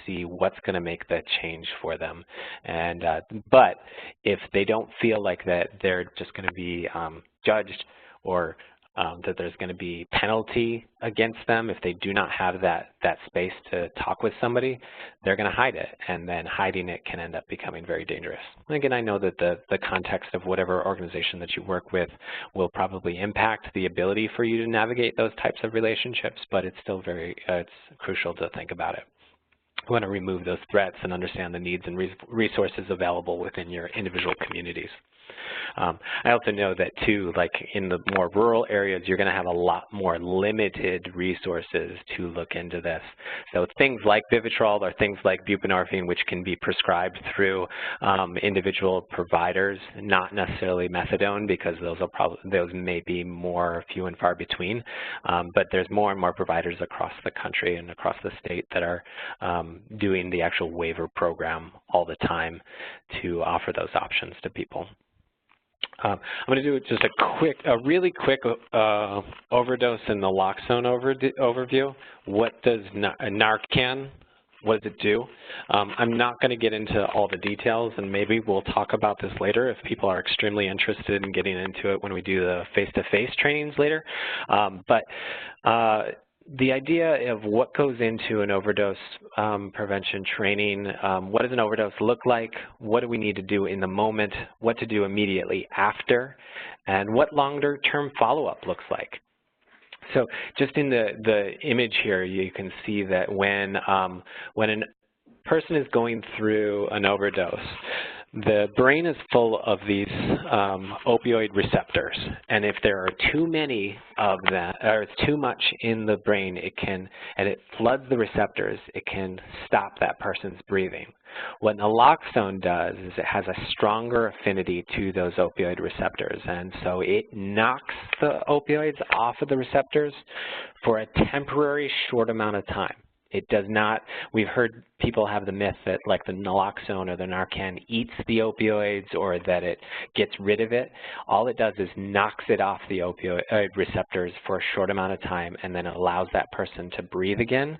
see what's gonna make that change for them. And but if they don't feel like that they're just gonna be judged, or that there's going to be penalty against them if they do not have that space to talk with somebody, they're going to hide it, and then hiding it can end up becoming very dangerous. And again, I know that the context of whatever organization that you work with will probably impact the ability for you to navigate those types of relationships, but it's still very it's crucial to think about it. We want to remove those threats and understand the needs and resources available within your individual communities. I also know that too, like in the more rural areas, you're going to have a lot more limited resources to look into this. So things like Vivitrol or things like buprenorphine, which can be prescribed through individual providers, not necessarily methadone, because those may be more few and far between. But there's more and more providers across the country and across the state that are doing the actual waiver program all the time to offer those options to people. I'm going to do just a really quick overdose and naloxone overview. What does Narcan, what does it do? I'm not going to get into all the details, and maybe we'll talk about this later if people are extremely interested in getting into it when we do the face-to-face trainings later. The idea of what goes into an overdose prevention training, what does an overdose look like, what do we need to do in the moment, what to do immediately after, and what longer-term follow-up looks like. So just in the image here, you can see that when a person is going through an overdose, the brain is full of these opioid receptors, and if there are too many of them, or it's too much in the brain, and it floods the receptors, it can stop that person's breathing. What naloxone does is it has a stronger affinity to those opioid receptors, and so it knocks the opioids off of the receptors for a temporary short amount of time. It does not, we've heard people have the myth that like the naloxone or the Narcan eats the opioids or that it gets rid of it. All it does is knocks it off the opioid receptors for a short amount of time, and then it allows that person to breathe again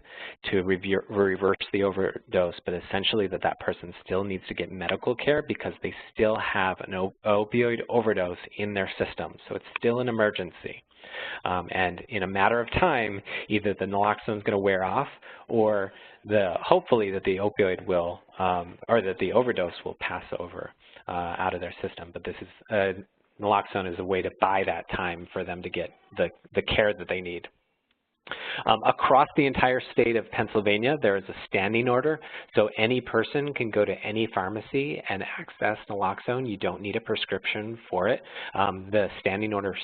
to reverse the overdose, but essentially that person still needs to get medical care because they still have an opioid overdose in their system. So it's still an emergency. And in a matter of time, either the naloxone is going to wear off, or hopefully that the opioid will, or that the overdose will pass over out of their system. But this is naloxone is a way to buy that time for them to get the care that they need. Across the entire state of Pennsylvania, there is a standing order, so any person can go to any pharmacy and access naloxone. You don't need a prescription for it. The standing order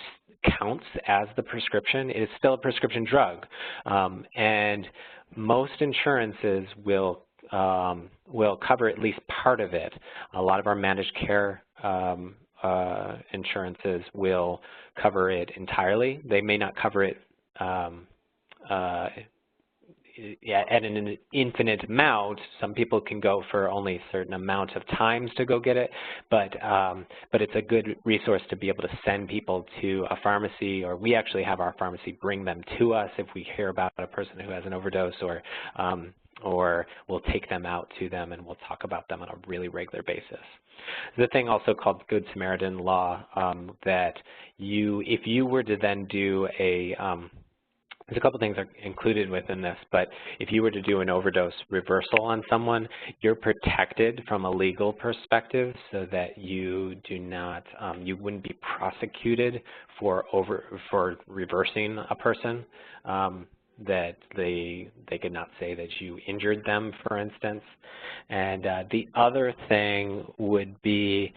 counts as the prescription. It is still a prescription drug, and most insurances will cover at least part of it. A lot of our managed care insurances will cover it entirely. They may not cover it at an infinite amount. Some people can go for only a certain amount of times to go get it, but it's a good resource to be able to send people to a pharmacy, or we actually have our pharmacy bring them to us if we hear about a person who has an overdose, or we'll take them out to them and we'll talk about them on a really regular basis. There's a thing also called Good Samaritan law that if you were to then do there's a couple things are included within this, but if you were to do an overdose reversal on someone, you're protected from a legal perspective so that you do not, you wouldn't be prosecuted for reversing a person. That they could not say that you injured them, for instance. And the other thing would be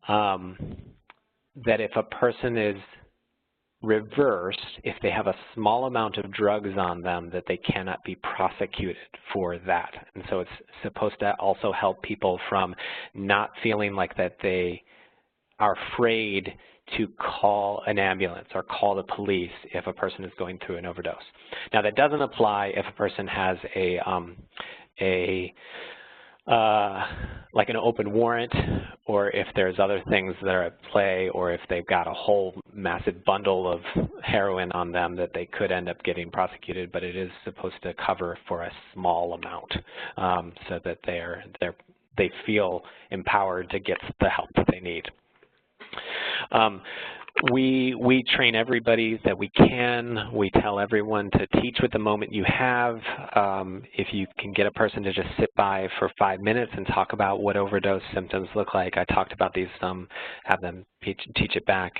that if a person is reversed, if they have a small amount of drugs on them, that they cannot be prosecuted for that. And so it's supposed to also help people from not feeling like that they are afraid to call an ambulance or call the police if a person is going through an overdose. Now that doesn't apply if a person has like an open warrant, or if there's other things that are at play, or if they've got a whole massive bundle of heroin on them that they could end up getting prosecuted, but it is supposed to cover for a small amount so that they feel empowered to get the help that they need. We train everybody that we can. We tell everyone to teach with the moment you have. If you can get a person to just sit by for 5 minutes and talk about what overdose symptoms look like. I talked about these some, have them teach it back.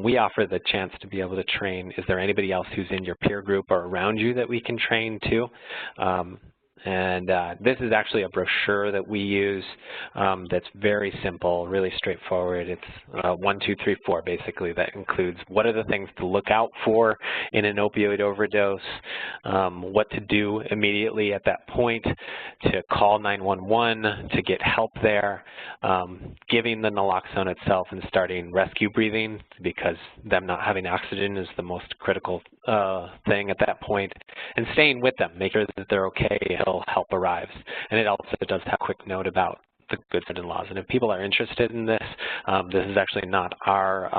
We offer the chance to be able to train. Is there anybody else who's in your peer group or around you that we can train too? And this is actually a brochure that we use that's very simple, really straightforward. It's 1, 2, 3, 4 basically. That includes what are the things to look out for in an opioid overdose, what to do immediately at that point, to call 911 to get help there, giving the naloxone itself and starting rescue breathing because them not having oxygen is the most critical thing at that point, and staying with them, make sure that they're okay until help arrives. And it also does have a quick note about the good friend-in-laws. And if people are interested in this, this is actually not our,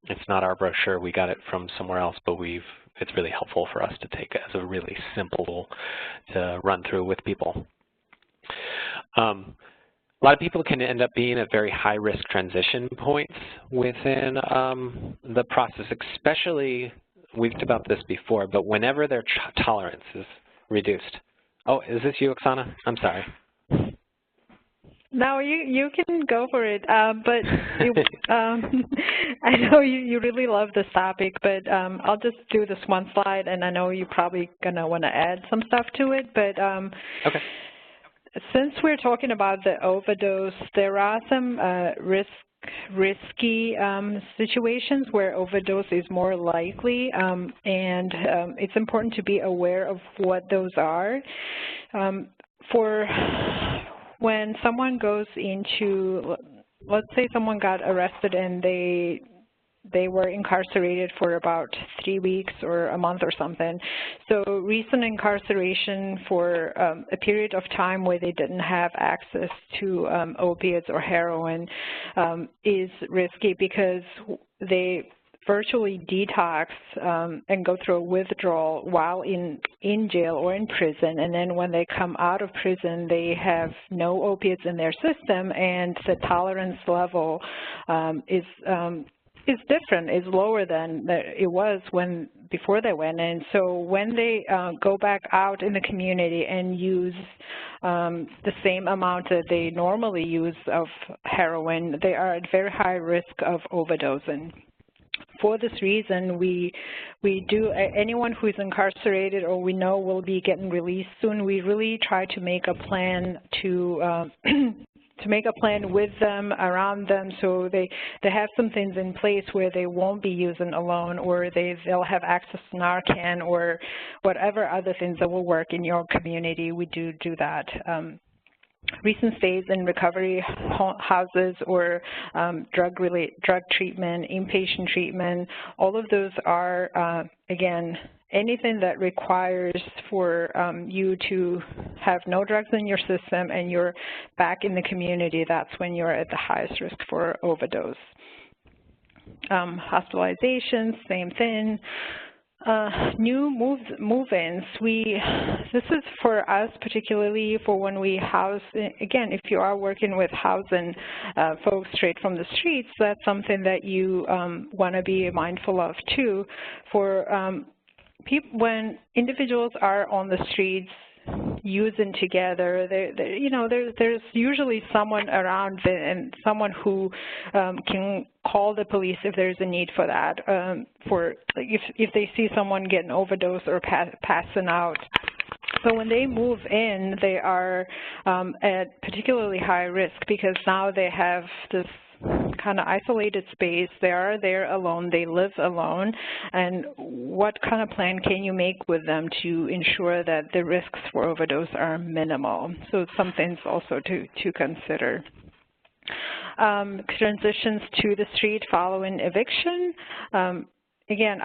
it's not our brochure. We got it from somewhere else, but it's really helpful for us to take as a really simple tool to run through with people. A lot of people can end up being at very high-risk transition points within the process, especially, we've talked about this before, but whenever their tolerance is reduced. Oh, is this you, Oksana? I'm sorry. No, you can go for it, but I know you really love this topic, but I'll just do this one slide, and I know you're probably going to want to add some stuff to it, but okay. Since we're talking about the overdose, there are some risky situations where overdose is more likely, and it's important to be aware of what those are. For when someone goes into, let's say someone got arrested and they were incarcerated for about 3 weeks or a month or something. So recent incarceration for a period of time where they didn't have access to opiates or heroin is risky because they virtually detox and go through a withdrawal while in jail or in prison, and then when they come out of prison they have no opiates in their system, and the tolerance level is different, is lower than it was before they went in. So when they go back out in the community and use the same amount that they normally use of heroin, they are at very high risk of overdosing. For this reason, we do, anyone who is incarcerated or we know will be getting released soon, we really try to make a plan to make a plan with them, around them, so they have some things in place where they won't be using alone, or they'll have access to Narcan or whatever other things that will work in your community. We do that. Recent stays in recovery houses or drug treatment, inpatient treatment, all of those are, again, anything that requires for you to have no drugs in your system and you're back in the community, that's when you're at the highest risk for overdose. Hospitalizations, same thing. New move-ins, this is for us particularly for when we house, again, if you are working with housing folks straight from the streets, that's something that you want to be mindful of too. For when individuals are on the streets using together, there's usually someone around and someone who can call the police if there's a need for that, if they see someone getting overdosed or passing out. So when they move in, they are at particularly high risk because now they have this kind of isolated space. They are there alone. They live alone. And what kind of plan can you make with them to ensure that the risks for overdose are minimal? So some things also to consider. Transitions to the street following eviction. Again,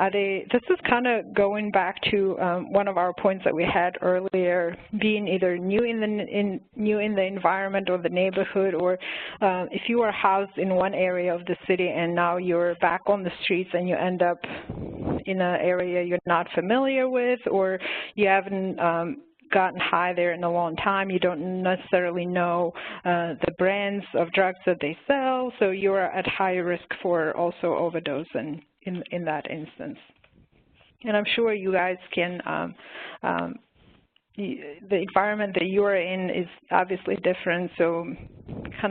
this is kind of going back to one of our points that we had earlier, being either new in the environment or the neighborhood, or if you are housed in one area of the city and now you're back on the streets and you end up in an area you're not familiar with, or you haven't gotten high there in a long time, you don't necessarily know the brands of drugs that they sell, so you're at higher risk for also overdose in that instance. And I'm sure you guys can, the environment that you are in is obviously different, so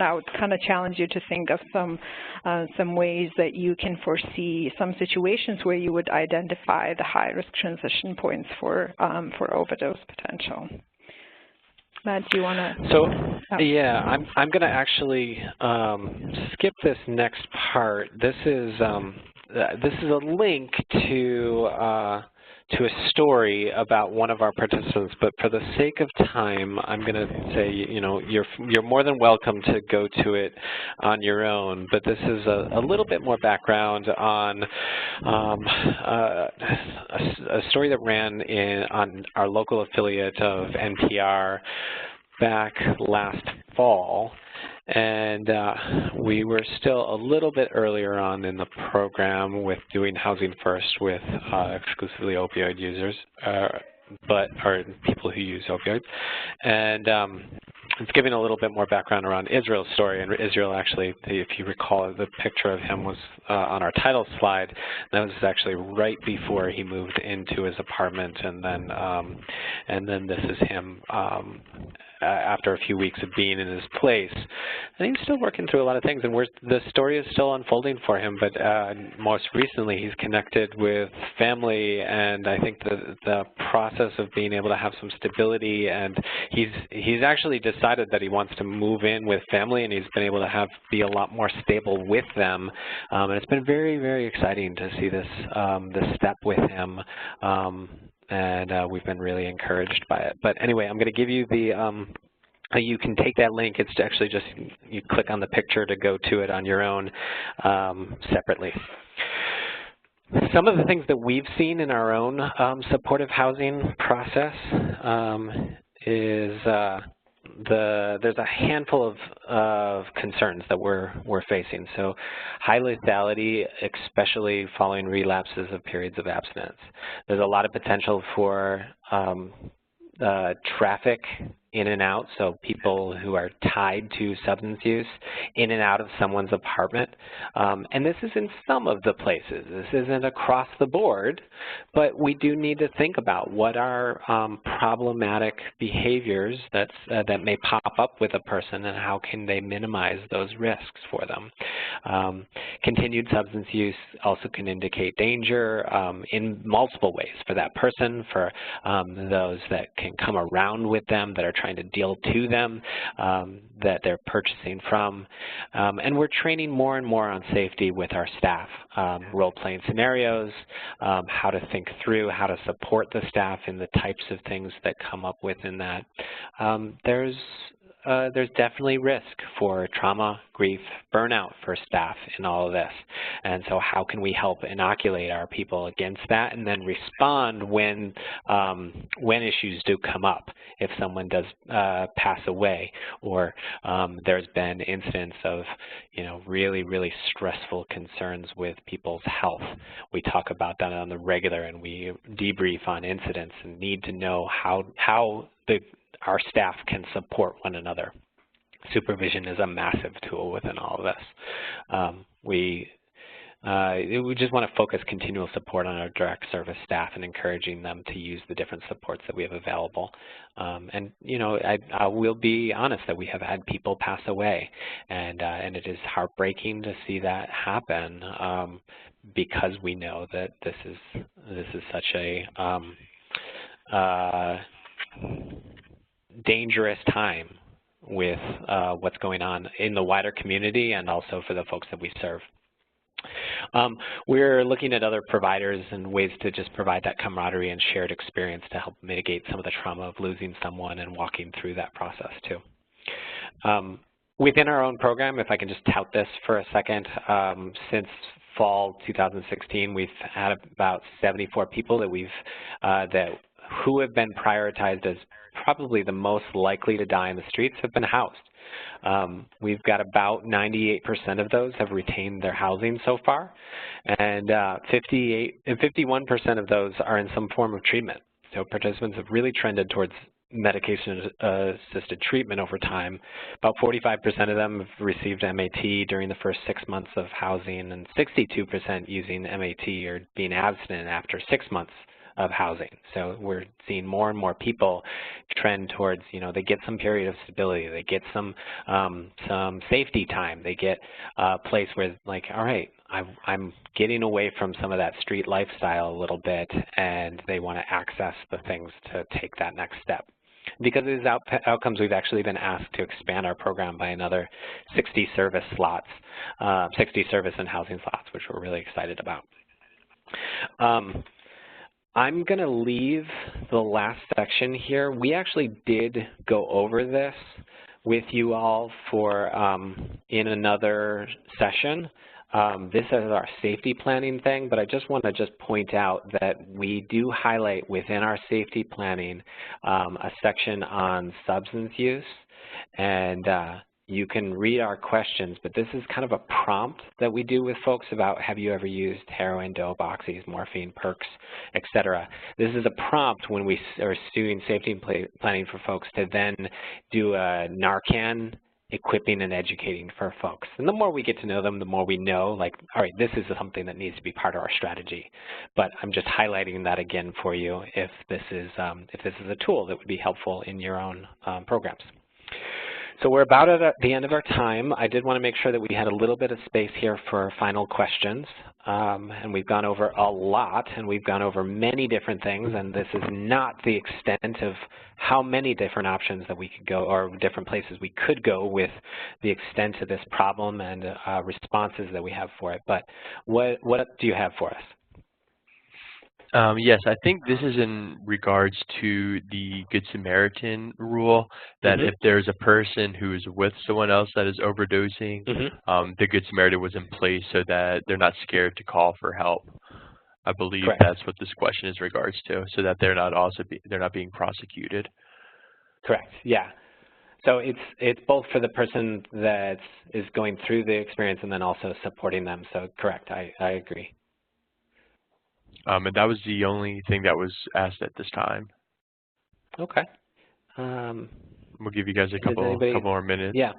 I would kind of challenge you to think of some ways that you can foresee some situations where you would identify the high-risk transition points for overdose potential. Matt, do you want to? So, yeah, I'm going to actually skip this next part. This is a link to a story about one of our participants, but for the sake of time, I'm going to say, you're more than welcome to go to it on your own, but this is a little bit more background on a story that ran on our local affiliate of NPR back last fall. And we were still a little bit earlier on in the program with doing Housing First with exclusively opioid users, or people who use opioids. And it's giving a little bit more background around Israel's story. And Israel actually, if you recall, the picture of him was on our title slide. That was actually right before he moved into his apartment. And then this is him after a few weeks of being in his place. And he's still working through a lot of things, and the story is still unfolding for him, but most recently he's connected with family, and I think the process of being able to have some stability, and he's actually decided that he wants to move in with family, and he's been able to be a lot more stable with them, and it's been very, very exciting to see this step with him. And we've been really encouraged by it. But anyway, I'm going to give you you can take that link. It's actually just, you click on the picture to go to it on your own separately. Some of the things that we've seen in our own supportive housing process is there's a handful of concerns that we're facing. So high lethality, especially following relapses of periods of abstinence. There's a lot of potential for traffic in and out, so people who are tied to substance use in and out of someone's apartment. And this is in some of the places. This isn't across the board, but we do need to think about what are problematic behaviors that may pop up with a person and how can they minimize those risks for them. Continued substance use also can indicate danger in multiple ways for that person, for those that can come around with them, that are trying to deal to them, that they're purchasing from. And we're training more and more on safety with our staff, role-playing scenarios, how to think through, how to support the staff in the types of things that come up within that. There's definitely risk for trauma, grief, burnout for staff in all of this. And so how can we help inoculate our people against that and then respond when issues do come up, if someone does pass away, or there's been incidents of really, really stressful concerns with people's health. We talk about that on the regular, and we debrief on incidents and need to know how our staff can support one another. Supervision is a massive tool within all of this. we just want to focus continual support on our direct service staff and encouraging them to use the different supports that we have available. And you know, I will be honest that we have had people pass away, and it is heartbreaking to see that happen, because we know that this is such a dangerous time with what's going on in the wider community and also for the folks that we serve. We're looking at other providers and ways to just provide that camaraderie and shared experience to help mitigate some of the trauma of losing someone and walking through that process too. Within our own program, if I can just tout this for a second, since fall 2016, we've had about 74 people that who have been prioritized as probably the most likely to die in the streets have been housed. We've got about 98% of those have retained their housing so far, and 51% of those are in some form of treatment. So participants have really trended towards medication-assisted treatment over time. About 45% of them have received MAT during the first 6 months of housing, and 62% using MAT or being abstinent after 6 months of housing. So we're seeing more and more people trend towards, you know, they get some period of stability, they get some safety time, they get a place where, like, all right, I'm getting away from some of that street lifestyle a little bit, and they want to access the things to take that next step. Because of these outcomes, we've actually been asked to expand our program by another 60 service slots, 60 service and housing slots, which we're really excited about. I'm going to leave the last section here. We actually did go over this with you all for in another session. This is our safety planning thing, but I just want to point out that we do highlight within our safety planning a section on substance use, and you can read our questions, but this is kind of a prompt that we do with folks about, have you ever used heroin, dope, oxys, morphine, perks, etc. This is a prompt when we are doing safety planning for folks to then do a Narcan equipping and educating for folks. And the more we get to know them, the more we know, like, all right, this is something that needs to be part of our strategy. But I'm just highlighting that again for you if this is a tool that would be helpful in your own programs. So we're about at the end of our time. I did want to make sure that we had a little bit of space here for final questions. And we've gone over a lot, and we've gone over many different things, and this is not the extent of how many different options that we could go, or different places we could go with the extent of this problem and responses that we have for it. But what do you have for us? Yes, I think this is in regards to the Good Samaritan rule, that if there's a person who is with someone else that is overdosing, the Good Samaritan was in place so that they're not scared to call for help. I believe that's what this question is in regards to, so that they're not they're not being prosecuted. Correct. Yeah. So it's both for the person that is going through the experience and then also supporting them. So correct. I agree. And that was the only thing that was asked at this time. Okay. We'll give you guys a couple more minutes. Yeah.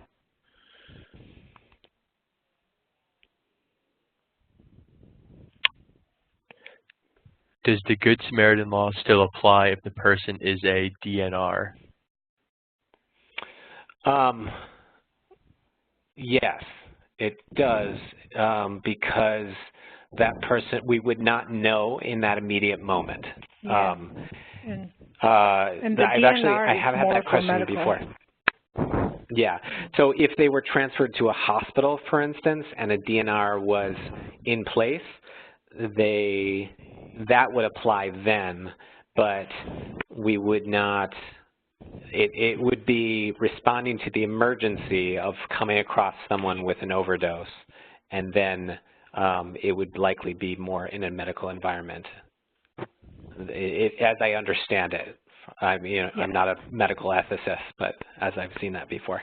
Does the Good Samaritan law still apply if the person is a DNR? Yes, it does, because that person, we would not know in that immediate moment. Yeah. I have had that question before. Yeah, so if they were transferred to a hospital, for instance, and a DNR was in place, that would apply then, but we would not, it would be responding to the emergency of coming across someone with an overdose, and then it would likely be more in a medical environment. As I understand it, I'm not a medical ethicist, but as I've seen that before.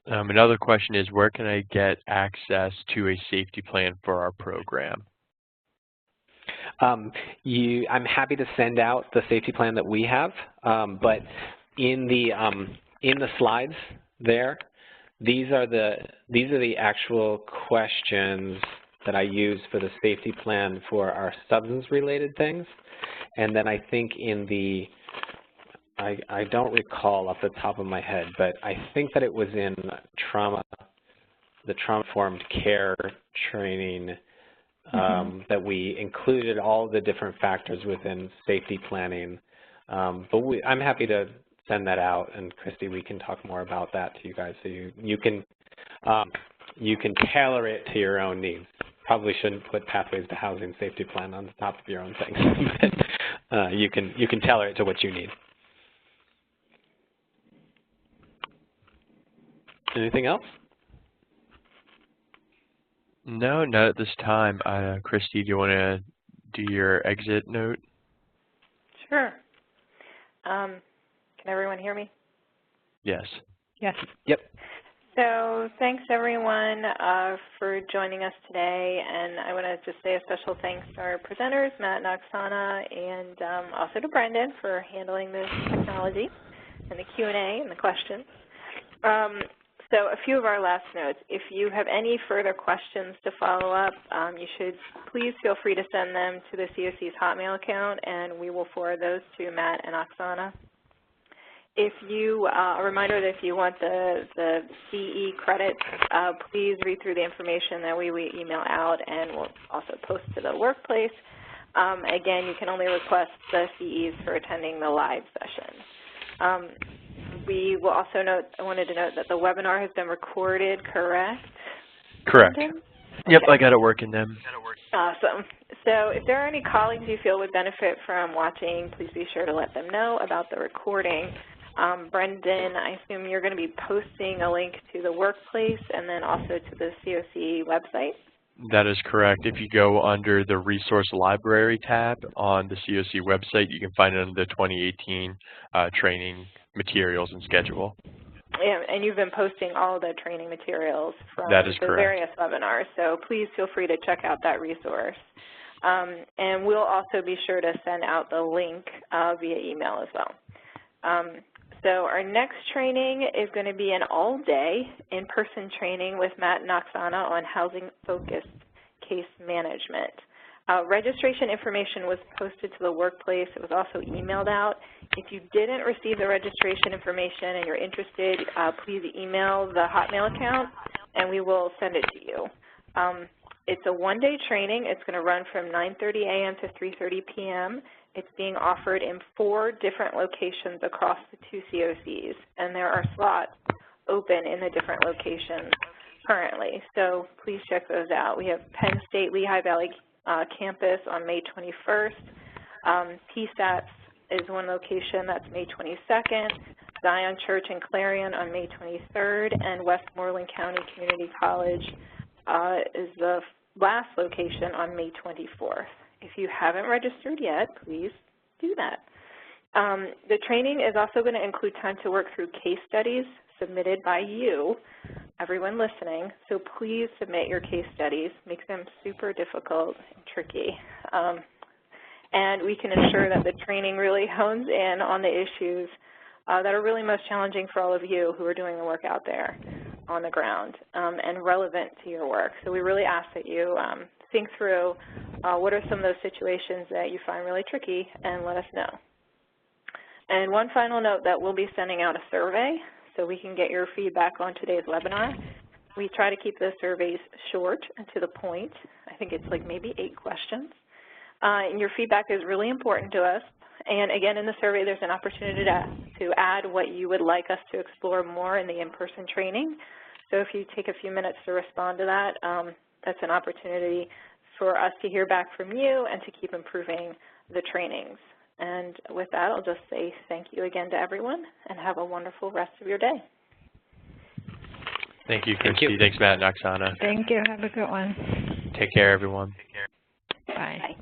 Another question is, where can I get access to a safety plan for our program? I'm happy to send out the safety plan that we have, but in the slides there, these are the actual questions that I use for the safety plan for our substance-related things. And then I think in the, I don't recall off the top of my head, but I think that it was in the trauma-informed care training that we included all the different factors within safety planning. But I'm happy to send that out, and Christy, we can talk more about that to you guys, so you can tailor it to your own needs. Probably shouldn't put Pathways to Housing Safety Plan on the top of your own things, but you can tailor it to what you need. Anything else? No, not at this time. Christy, do you want to do your exit note? Sure. Can everyone hear me? Yes. Yes. Yep. So thanks everyone for joining us today, and I want to just say a special thanks to our presenters, Matt and Oksana, and also to Brendan for handling this technology and the Q&A and the questions. So a few of our last notes. If you have any further questions to follow up, you should please feel free to send them to the COC's Hotmail account, and we will forward those to Matt and Oksana. If you, a reminder that if you want the CE credits, please read through the information that we email out, and we'll also post to the workplace. Again, you can only request the CEs for attending the live session. We will also note, I wanted to note that the webinar has been recorded, correct? Correct. Brendan? Yep, Okay. I got it working then. Awesome. So if there are any colleagues you feel would benefit from watching, please be sure to let them know about the recording. Brendan, I assume you're going to be posting a link to the workplace and then also to the COC website? That is correct. If you go under the Resource Library tab on the COC website, you can find it under the 2018 training materials and schedule. Yeah, and you've been posting all the training materials from That is the correct. various webinars, so please feel free to check out that resource. And we'll also be sure to send out the link via email as well. So our next training is going to be an all-day in-person training with Matt and Oksana on housing-focused case management. Registration information was posted to the workplace. It was also emailed out. If you didn't receive the registration information and you're interested, please email the Hotmail account and we will send it to you. It's a one-day training. It's going to run from 9:30 a.m. to 3:30 p.m. It's being offered in 4 different locations across the 2 COCs, and there are slots open in the different locations currently. So please check those out. We have Penn State Lehigh Valley campus on May 21st. PSATS is one location, that's May 22nd. Zion Church and Clarion on May 23rd, and Westmoreland County Community College is the last location on May 24th. If you haven't registered yet, please do that. The training is also going to include time to work through case studies submitted by you, everyone listening, so please submit your case studies. Make them super difficult and tricky. And we can ensure that the training really hones in on the issues that are really most challenging for all of you who are doing the work out there on the ground and relevant to your work. So we really ask that you think through what are some of those situations that you find really tricky, and let us know. And one final note, that we'll be sending out a survey so we can get your feedback on today's webinar. We try to keep the surveys short and to the point. I think it's like maybe 8 questions. And your feedback is really important to us. And again, in the survey, there's an opportunity to add what you would like us to explore more in the in-person training. So if you take a few minutes to respond to that, that's an opportunity for us to hear back from you and to keep improving the trainings. And with that, I'll just say thank you again to everyone, and have a wonderful rest of your day. Thank you, Christy. Thanks, Matt and Oksana. Thank you. Have a good one. Take care, everyone. Bye. Bye.